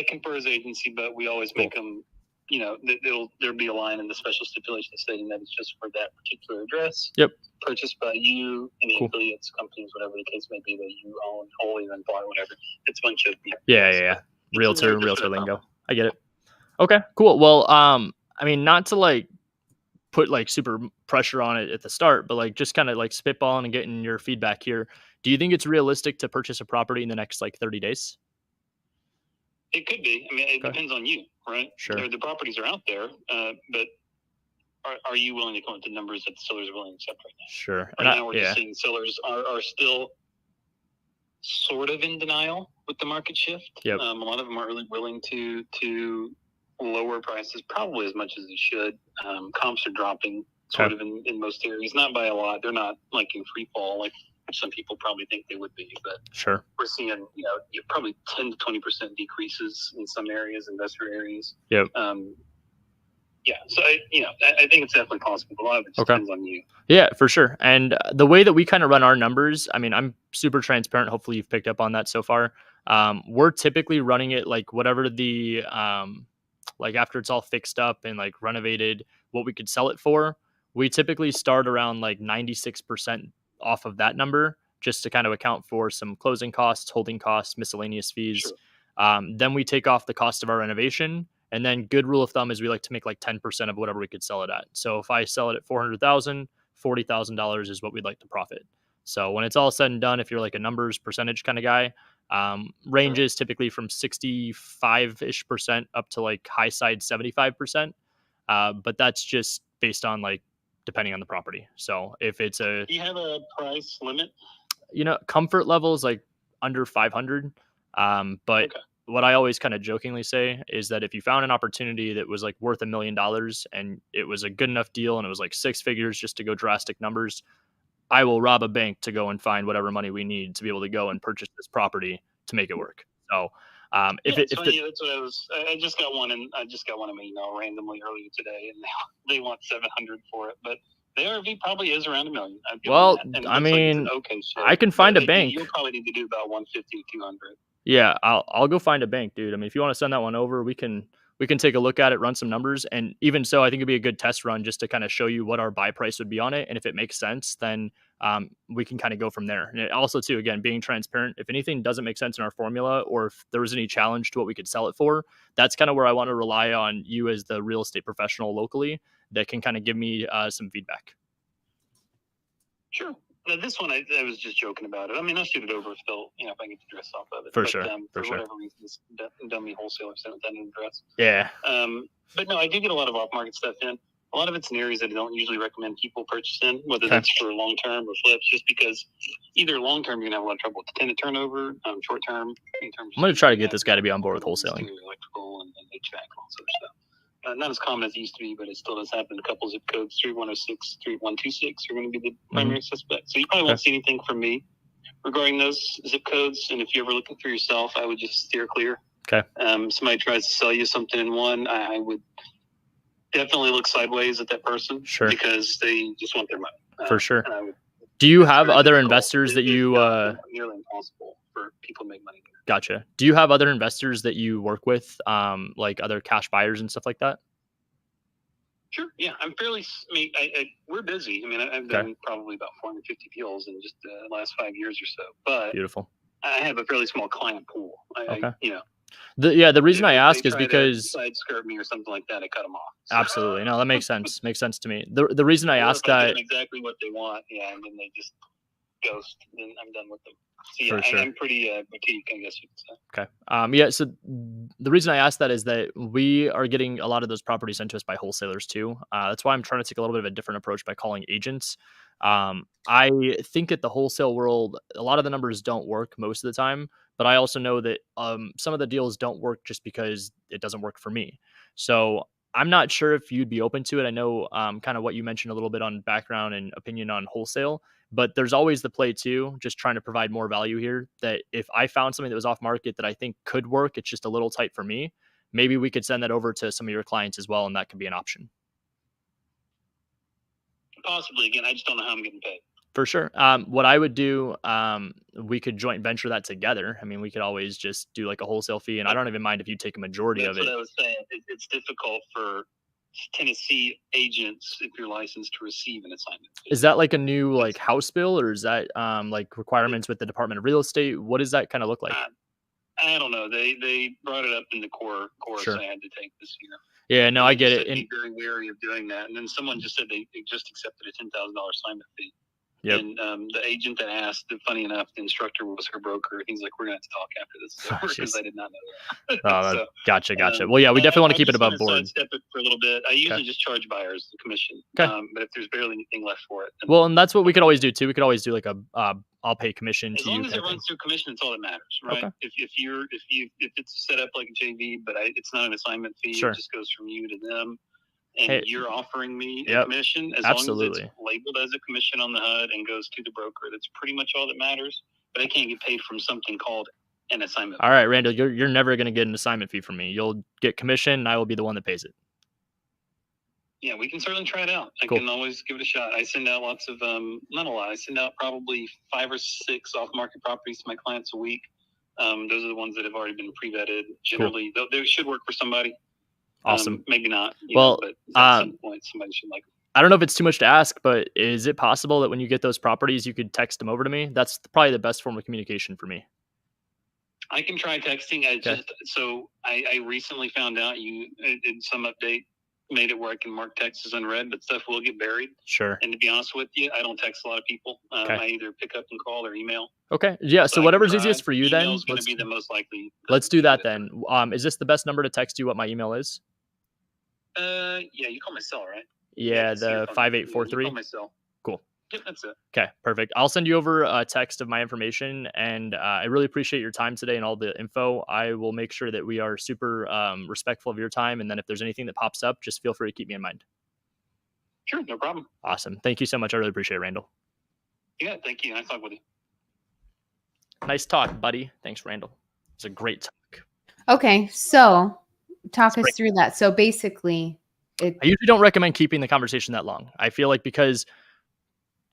[SPEAKER 5] confers agency, but we always make them, there'll be a line in the special stipulation stating that it's just for that particular address.
[SPEAKER 1] Yep.
[SPEAKER 5] Purchased by you and affiliates, companies, whatever the case may be that you own wholly or in part, whatever. It's a bunch of
[SPEAKER 1] realtor lingo. I get it. Okay, cool. Well, I mean, not to like put like super pressure on it at the start, but like just kind of like spitballing and getting your feedback here. Do you think it's realistic to purchase a property in the next like 30 days?
[SPEAKER 5] It could be. I mean, it depends on you, right?
[SPEAKER 1] Sure.
[SPEAKER 5] The properties are out there, but are you willing to come with the numbers that the sellers are willing to accept right now?
[SPEAKER 1] Sure.
[SPEAKER 5] Right now, we're just seeing sellers are still sort of in denial with the market shift.
[SPEAKER 1] Yep.
[SPEAKER 5] A lot of them aren't really willing to lower prices, probably as much as they should. Comps are dropping sort of in most areas, not by a lot. They're not like in free fall like some people probably think they would be, but
[SPEAKER 1] sure,
[SPEAKER 5] we're seeing probably 10 to 20% decreases in some areas, investor areas.
[SPEAKER 1] Yep.
[SPEAKER 5] So I think it's definitely possible. A lot of it depends on you.
[SPEAKER 1] Yeah, for sure. And the way that we kind of run our numbers, I mean, I'm super transparent. Hopefully you've picked up on that so far. We're typically running it like whatever the like after it's all fixed up and like renovated, what we could sell it for, we typically start around like 96% off of that number, just to kind of account for some closing costs, holding costs, miscellaneous fees.
[SPEAKER 5] Sure.
[SPEAKER 1] Then we take off the cost of our renovation. And then good rule of thumb is we like to make like 10% of whatever we could sell it at. So if I sell it at $400,000, $40,000 is what we'd like to profit. So when it's all said and done, if you're like a numbers percentage kind of guy, ranges typically from 65-ish% up to like high side 75%. But that's just based on like depending on the property. So if it's
[SPEAKER 5] do you have a price limit?
[SPEAKER 1] Comfort level is like under 500. But
[SPEAKER 5] Okay.
[SPEAKER 1] what I always kind of jokingly say is that if you found an opportunity that was like worth $1 million and it was a good enough deal and it was like 6 figures, just to go drastic numbers, I will rob a bank to go and find whatever money we need to be able to go and purchase this property to make it work. So
[SPEAKER 5] that's what I just got one, and I just got one of them email randomly earlier today, and they want 700 for it, but the ARV probably is around $1 million.
[SPEAKER 1] Well, I mean,
[SPEAKER 5] okay, so
[SPEAKER 1] I can find a bank.
[SPEAKER 5] You'll probably need to do about 150 to 200.
[SPEAKER 1] Yeah, I'll go find a bank, dude. I mean, if you want to send that one over, we can take a look at it, run some numbers, and even so, I think it'd be a good test run just to kind of show you what our buy price would be on it, and if it makes sense, then we can kind of go from there. And also, too, again, being transparent. If anything doesn't make sense in our formula, or if there was any challenge to what we could sell it for, that's kind of where I want to rely on you as the real estate professional locally that can kind of give me some feedback.
[SPEAKER 5] Sure. Now, this one, I was just joking about it. I mean, I'll shoot it over if they'll, if I get the dress off of it.
[SPEAKER 1] For
[SPEAKER 5] sure.
[SPEAKER 1] For
[SPEAKER 5] whatever reason, this dummy wholesaler sent that in the dress.
[SPEAKER 1] Yeah.
[SPEAKER 5] But no, I do get a lot of off-market stuff in. A lot of it's in areas that I don't usually recommend people purchase in, whether that's for long-term or flips, just because either long-term, you're going to have a lot of trouble with the tenant turnover, short-term. I'm
[SPEAKER 1] going to try to get this guy to be on board with wholesaling.
[SPEAKER 5] Electrical and HVAC and all sorts of stuff. Not as common as it used to be, but it still does happen. A couple zip codes, 3106, 3126 are going to be the primary suspect. So you probably won't see anything from me regarding those zip codes. And if you're ever looking for yourself, I would just steer clear.
[SPEAKER 1] Okay.
[SPEAKER 5] Somebody tries to sell you something in one, I would definitely look sideways at that person.
[SPEAKER 1] Sure.
[SPEAKER 5] Because they just want their money.
[SPEAKER 1] For sure. Do you have other investors that you...
[SPEAKER 5] nearly impossible for people to make money.
[SPEAKER 1] Gotcha. Do you have other investors that you work with, like other cash buyers and stuff like that?
[SPEAKER 5] Sure. Yeah, I'm fairly. I mean, we're busy. I mean, I've done probably about 450 deals in just the last 5 years or so. But
[SPEAKER 1] beautiful.
[SPEAKER 5] I have a fairly small client pool.
[SPEAKER 1] The reason I ask is because
[SPEAKER 5] side skirt me or something like that, I cut them off. So.
[SPEAKER 1] Absolutely. No, that makes sense. Makes sense to me. The reason I ask that
[SPEAKER 5] exactly what they want, and then they just ghost, then I'm done with them. So yeah,
[SPEAKER 1] sure.
[SPEAKER 5] I'm pretty boutique, I guess you could say.
[SPEAKER 1] Okay. So the reason I asked that is that we are getting a lot of those properties sent to us by wholesalers too. That's why I'm trying to take a little bit of a different approach by calling agents. I think at the wholesale world, a lot of the numbers don't work most of the time, but I also know that some of the deals don't work just because it doesn't work for me. So I'm not sure if you'd be open to it. I know kind of what you mentioned a little bit on background and opinion on wholesale, but there's always the play too, just trying to provide more value here, that if I found something that was off market that I think could work, it's just a little tight for me, maybe we could send that over to some of your clients as well, and that could be an option.
[SPEAKER 5] Possibly. Again, I just don't know how I'm getting paid.
[SPEAKER 1] For sure. What I would do, we could joint venture that together. I mean, we could always just do like a wholesale fee, and I don't even mind if you take a majority of it.
[SPEAKER 5] That's what I was saying. It's difficult for Tennessee agents, if you're licensed, to receive an assignment fee.
[SPEAKER 1] Is that like a new like House bill, or is that like requirements with the Department of Real Estate? What does that kind of look like?
[SPEAKER 5] I don't know. They brought it up in the course
[SPEAKER 1] Sure.
[SPEAKER 5] I had to take this year.
[SPEAKER 1] Yeah, no, I get it.
[SPEAKER 5] Be very wary of doing that. And then someone just said they just accepted a $10,000 assignment fee.
[SPEAKER 1] Yep.
[SPEAKER 5] And the agent that asked, funny enough, the instructor was her broker. He's like, "We're going to have to talk after this," because I did not know that.
[SPEAKER 1] Gotcha. Well, yeah, we definitely want to keep it above board.
[SPEAKER 5] Step it for a little bit. I usually just charge buyers the commission.
[SPEAKER 1] Okay.
[SPEAKER 5] But if there's barely anything left for it,
[SPEAKER 1] well, and that's what we could always do too. We could always do like a I'll pay commission to you.
[SPEAKER 5] As long as it runs through commission, it's all that matters, right?
[SPEAKER 1] Okay.
[SPEAKER 5] If it's set up like a JV, but it's not an assignment fee,
[SPEAKER 1] Sure.
[SPEAKER 5] It just goes from you to them. And you're offering me a commission, as
[SPEAKER 1] Absolutely.
[SPEAKER 5] long as it's labeled as a commission on the HUD and goes to the broker. That's pretty much all that matters. But I can't get paid from something called an assignment fee.
[SPEAKER 1] All right, Randall, you're never going to get an assignment fee from me. You'll get commission, and I will be the one that pays it.
[SPEAKER 5] Yeah, we can certainly try it out. I
[SPEAKER 1] Cool.
[SPEAKER 5] can always give it a shot. I send out lots of, not a lot. I send out probably 5 or 6 off-market properties to my clients a week. Those are the ones that have already been pre-vetted. Generally, they should work for somebody.
[SPEAKER 1] Awesome.
[SPEAKER 5] Maybe not.
[SPEAKER 1] Well,
[SPEAKER 5] but at some point, somebody should like them.
[SPEAKER 1] I don't know if it's too much to ask, but is it possible that when you get those properties, you could text them over to me? That's probably the best form of communication for me.
[SPEAKER 5] I can try texting. I recently found out you in some update made it where I can mark text as unread, but stuff will get buried.
[SPEAKER 1] Sure.
[SPEAKER 5] And to be honest with you, I don't text a lot of people. I either pick up and call or email.
[SPEAKER 1] Okay. Yeah. So whatever's easiest for you then.
[SPEAKER 5] Email's going to be the most likely.
[SPEAKER 1] Let's do that then. Is this the best number to text you what my email is?
[SPEAKER 5] Yeah, you call my cell, right?
[SPEAKER 1] Yeah, the 5843.
[SPEAKER 5] You call my cell.
[SPEAKER 1] Cool.
[SPEAKER 5] Yep, that's it.
[SPEAKER 1] Okay, perfect. I'll send you over a text of my information, and I really appreciate your time today and all the info. I will make sure that we are super respectful of your time, and then if there's anything that pops up, just feel free to keep me in mind.
[SPEAKER 5] Sure, no problem.
[SPEAKER 1] Awesome. Thank you so much. I really appreciate it, Randall.
[SPEAKER 5] Yeah, thank you. Nice talk with you.
[SPEAKER 1] Nice talk, buddy. Thanks, Randall. It's a great talk.
[SPEAKER 2] Okay, so talk us through that. So basically,
[SPEAKER 1] I usually don't recommend keeping the conversation that long. I feel like because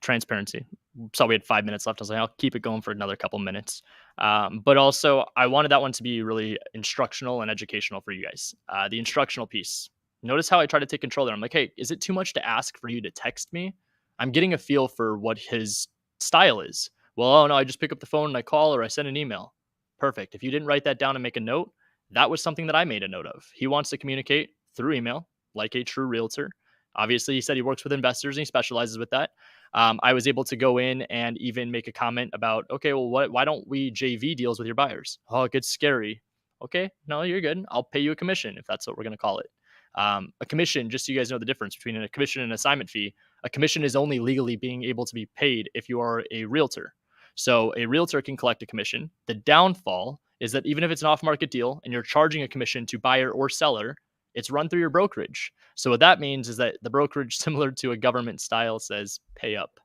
[SPEAKER 1] transparency. So we had 5 minutes left. I was like, I'll keep it going for another couple minutes. But also, I wanted that one to be really instructional and educational for you guys. The instructional piece. Notice how I try to take control there. I'm like, hey, is it too much to ask for you to text me? I'm getting a feel for what his style is. Well, oh no, I just pick up the phone and I call or I send an email. Perfect. If you didn't write that down and make a note, that was something that I made a note of. He wants to communicate through email like a true realtor. Obviously, he said he works with investors and he specializes with that. I was able to go in and even make a comment about, okay, well, why don't we JV deals with your buyers? Oh, it gets scary. Okay, no, you're good. I'll pay you a commission if that's what we're going to call it. A commission, just so you guys know the difference between a commission and an assignment fee. A commission is only legally being able to be paid if you are a realtor. So a realtor can collect a commission. The downfall is that even if it's an off-market deal and you're charging a commission to buyer or seller, it's run through your brokerage. So what that means is that the brokerage, similar to a government style, says pay up.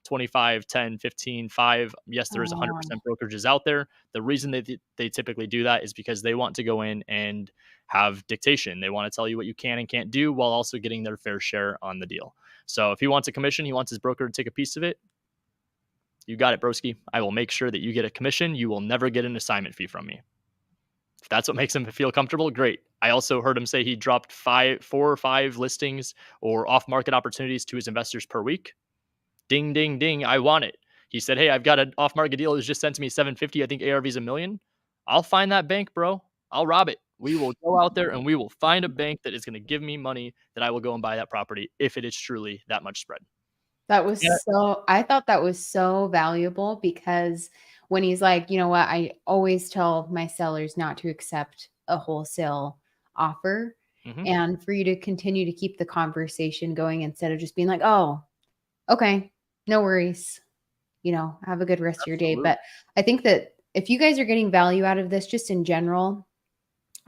[SPEAKER 1] 25, 10, 15, 5. Yes, there is 100% brokerages out there. The reason they typically do that is because they want to go in and have dictation. They want to tell you what you can and can't do while also getting their fair share on the deal. So if he wants a commission, he wants his broker to take a piece of it. You got it, broski. I will make sure that you get a commission. You will never get an assignment fee from me. If that's what makes him feel comfortable, great. I also heard him say he dropped 4 or 5 listings or off-market opportunities to his investors per week. Ding, ding, ding. I want it. He said, hey, I've got an off-market deal. It was just sent to me $750. I think ARV is $1 million. I'll find that bank, bro. I'll rob it. We will go out there and we will find a bank that is going to give me money that I will go and buy that property if it is truly that much spread.
[SPEAKER 2] That was I thought that was so valuable because when he's like, you know what, I always tell my sellers not to accept a wholesale offer and for you to continue to keep the conversation going instead of just being like, oh, okay, no worries, you know, have a good rest of your day. But I think that if you guys are getting value out of this, just in general,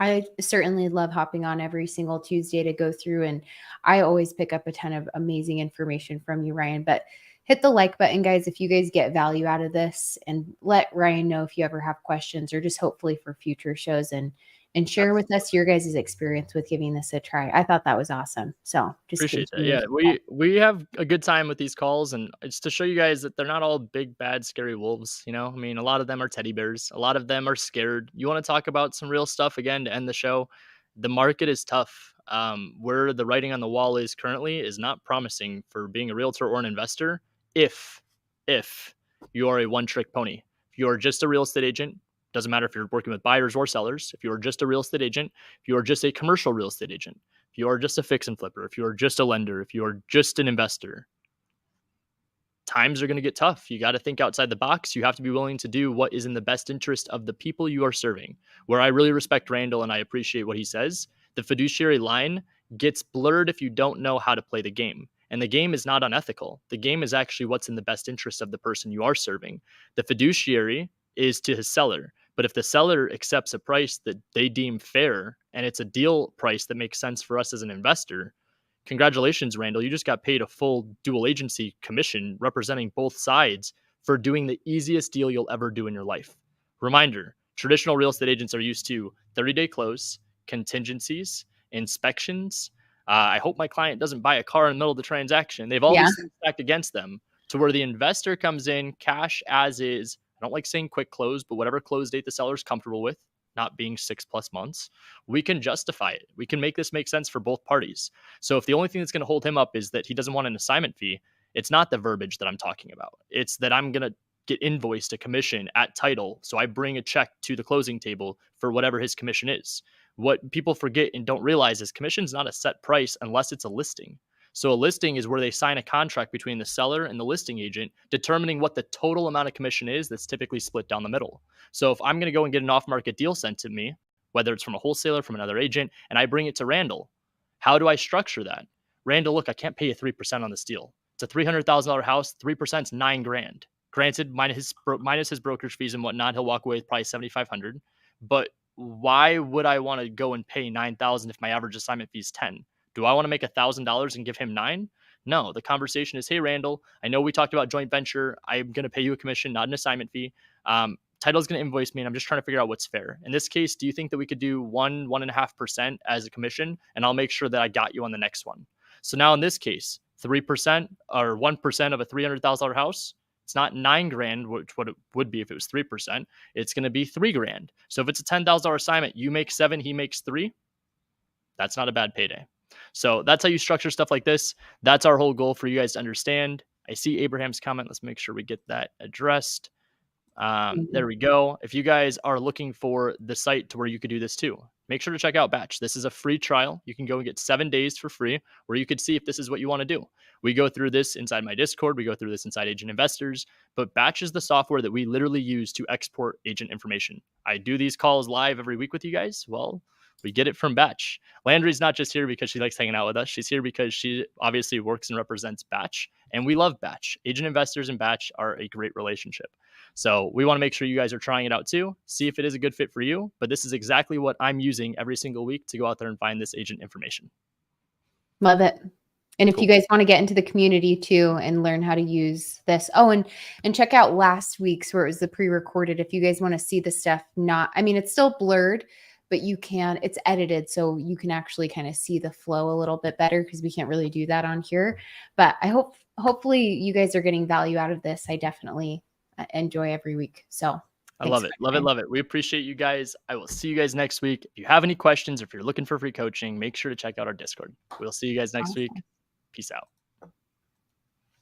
[SPEAKER 2] I certainly love hopping on every single Tuesday to go through, and I always pick up a ton of amazing information from you, Ryan. But hit the like button, guys, if you guys get value out of this, and let Ryan know if you ever have questions or just hopefully for future shows, and share with us your guys' experience with giving this a try. I thought that was awesome. So just
[SPEAKER 1] appreciate that. Yeah, we have a good time with these calls, and it's to show you guys that they're not all big, bad, scary wolves. You know, I mean, a lot of them are teddy bears. A lot of them are scared. You want to talk about some real stuff again to end the show? The market is tough. Where the writing on the wall is currently is not promising for being a realtor or an investor. If you are a one-trick pony, if you are just a real estate agent. Doesn't matter if you're working with buyers or sellers. If you're just a real estate agent, if you're just a commercial real estate agent, if you're just a fix and flipper, if you're just a lender, if you're just an investor, times are going to get tough. You got to think outside the box. You have to be willing to do what is in the best interest of the people you are serving. Where I really respect Randall and I appreciate what he says, the fiduciary line gets blurred if you don't know how to play the game. And the game is not unethical. The game is actually what's in the best interest of the person you are serving. The fiduciary is to his seller. But if the seller accepts a price that they deem fair and it's a deal price that makes sense for us as an investor, congratulations, Randall. You just got paid a full dual agency commission representing both sides for doing the easiest deal you'll ever do in your life. Reminder, traditional real estate agents are used to 30-day close, contingencies, inspections. I hope my client doesn't buy a car in the middle of the transaction. They've all these things stacked against them to where the investor comes in cash as is. I don't like saying quick close, but whatever close date the seller's comfortable with. not being 6+ months, we can justify it. We can make this make sense for both parties. So if the only thing that's going to hold him up is that he doesn't want an assignment fee, it's not the verbiage that I'm talking about. It's that I'm going to get invoiced a commission at title. So I bring a check to the closing table for whatever his commission is. What people forget and don't realize is commission's not a set price unless it's a listing. So a listing is where they sign a contract between the seller and the listing agent, determining what the total amount of commission is that's typically split down the middle. So if I'm going to go and get an off-market deal sent to me, whether it's from a wholesaler, from another agent, and I bring it to Randall, how do I structure that? Randall, look, I can't pay you 3% on this deal. It's a $300,000 house. 3% is $9,000. Granted, minus his brokerage fees and whatnot, he'll walk away with probably $7,500. But why would I want to go and pay $9,000 if my average assignment fee is $10,000? Do I want to make $1,000 and give him $9,000? No, the conversation is, hey, Randall, I know we talked about joint venture. I'm going to pay you a commission, not an assignment fee. Title's going to invoice me, and I'm just trying to figure out what's fair. In this case, do you think that we could do 1.5% as a commission, and I'll make sure that I got you on the next one? So now in this case, 3% or 1% of a $300,000 house, it's not $9,000, which what it would be if it was 3%. It's going to be $3,000. So if it's a $10,000 assignment, you make 7, he makes 3. That's not a bad payday. So that's how you structure stuff like this. That's our whole goal for you guys to understand. I see Abraham's comment. Let's make sure we get that addressed. There we go. If you guys are looking for the site to where you could do this too, make sure to check out Batch. This is a free trial. You can go and get 7 days for free where you could see if this is what you want to do. We go through this inside my Discord. We go through this inside Agent Investors, but Batch is the software that we literally use to export agent information. I do these calls live every week with you guys. Well, we get it from Batch. Landry's not just here because she likes hanging out with us. She's here because she obviously works and represents Batch, and we love Batch. Agent Investors and Batch are a great relationship. So we want to make sure you guys are trying it out too. See if it is a good fit for you. But this is exactly what I'm using every single week to go out there and find this agent information.
[SPEAKER 2] Love it. And if
[SPEAKER 1] Cool.
[SPEAKER 2] you guys want to get into the community too and learn how to use this, and check out last week's where it was the pre-recorded. If you guys want to see the stuff, it's still blurred, but it's edited. So you can actually kind of see the flow a little bit better because we can't really do that on here. But hopefully you guys are getting value out of this. I definitely enjoy every week. So
[SPEAKER 1] I love it. Love it. We appreciate you guys. I will see you guys next week. If you have any questions, or if you're looking for free coaching, make sure to check out our Discord. We'll see you guys next week. Peace out.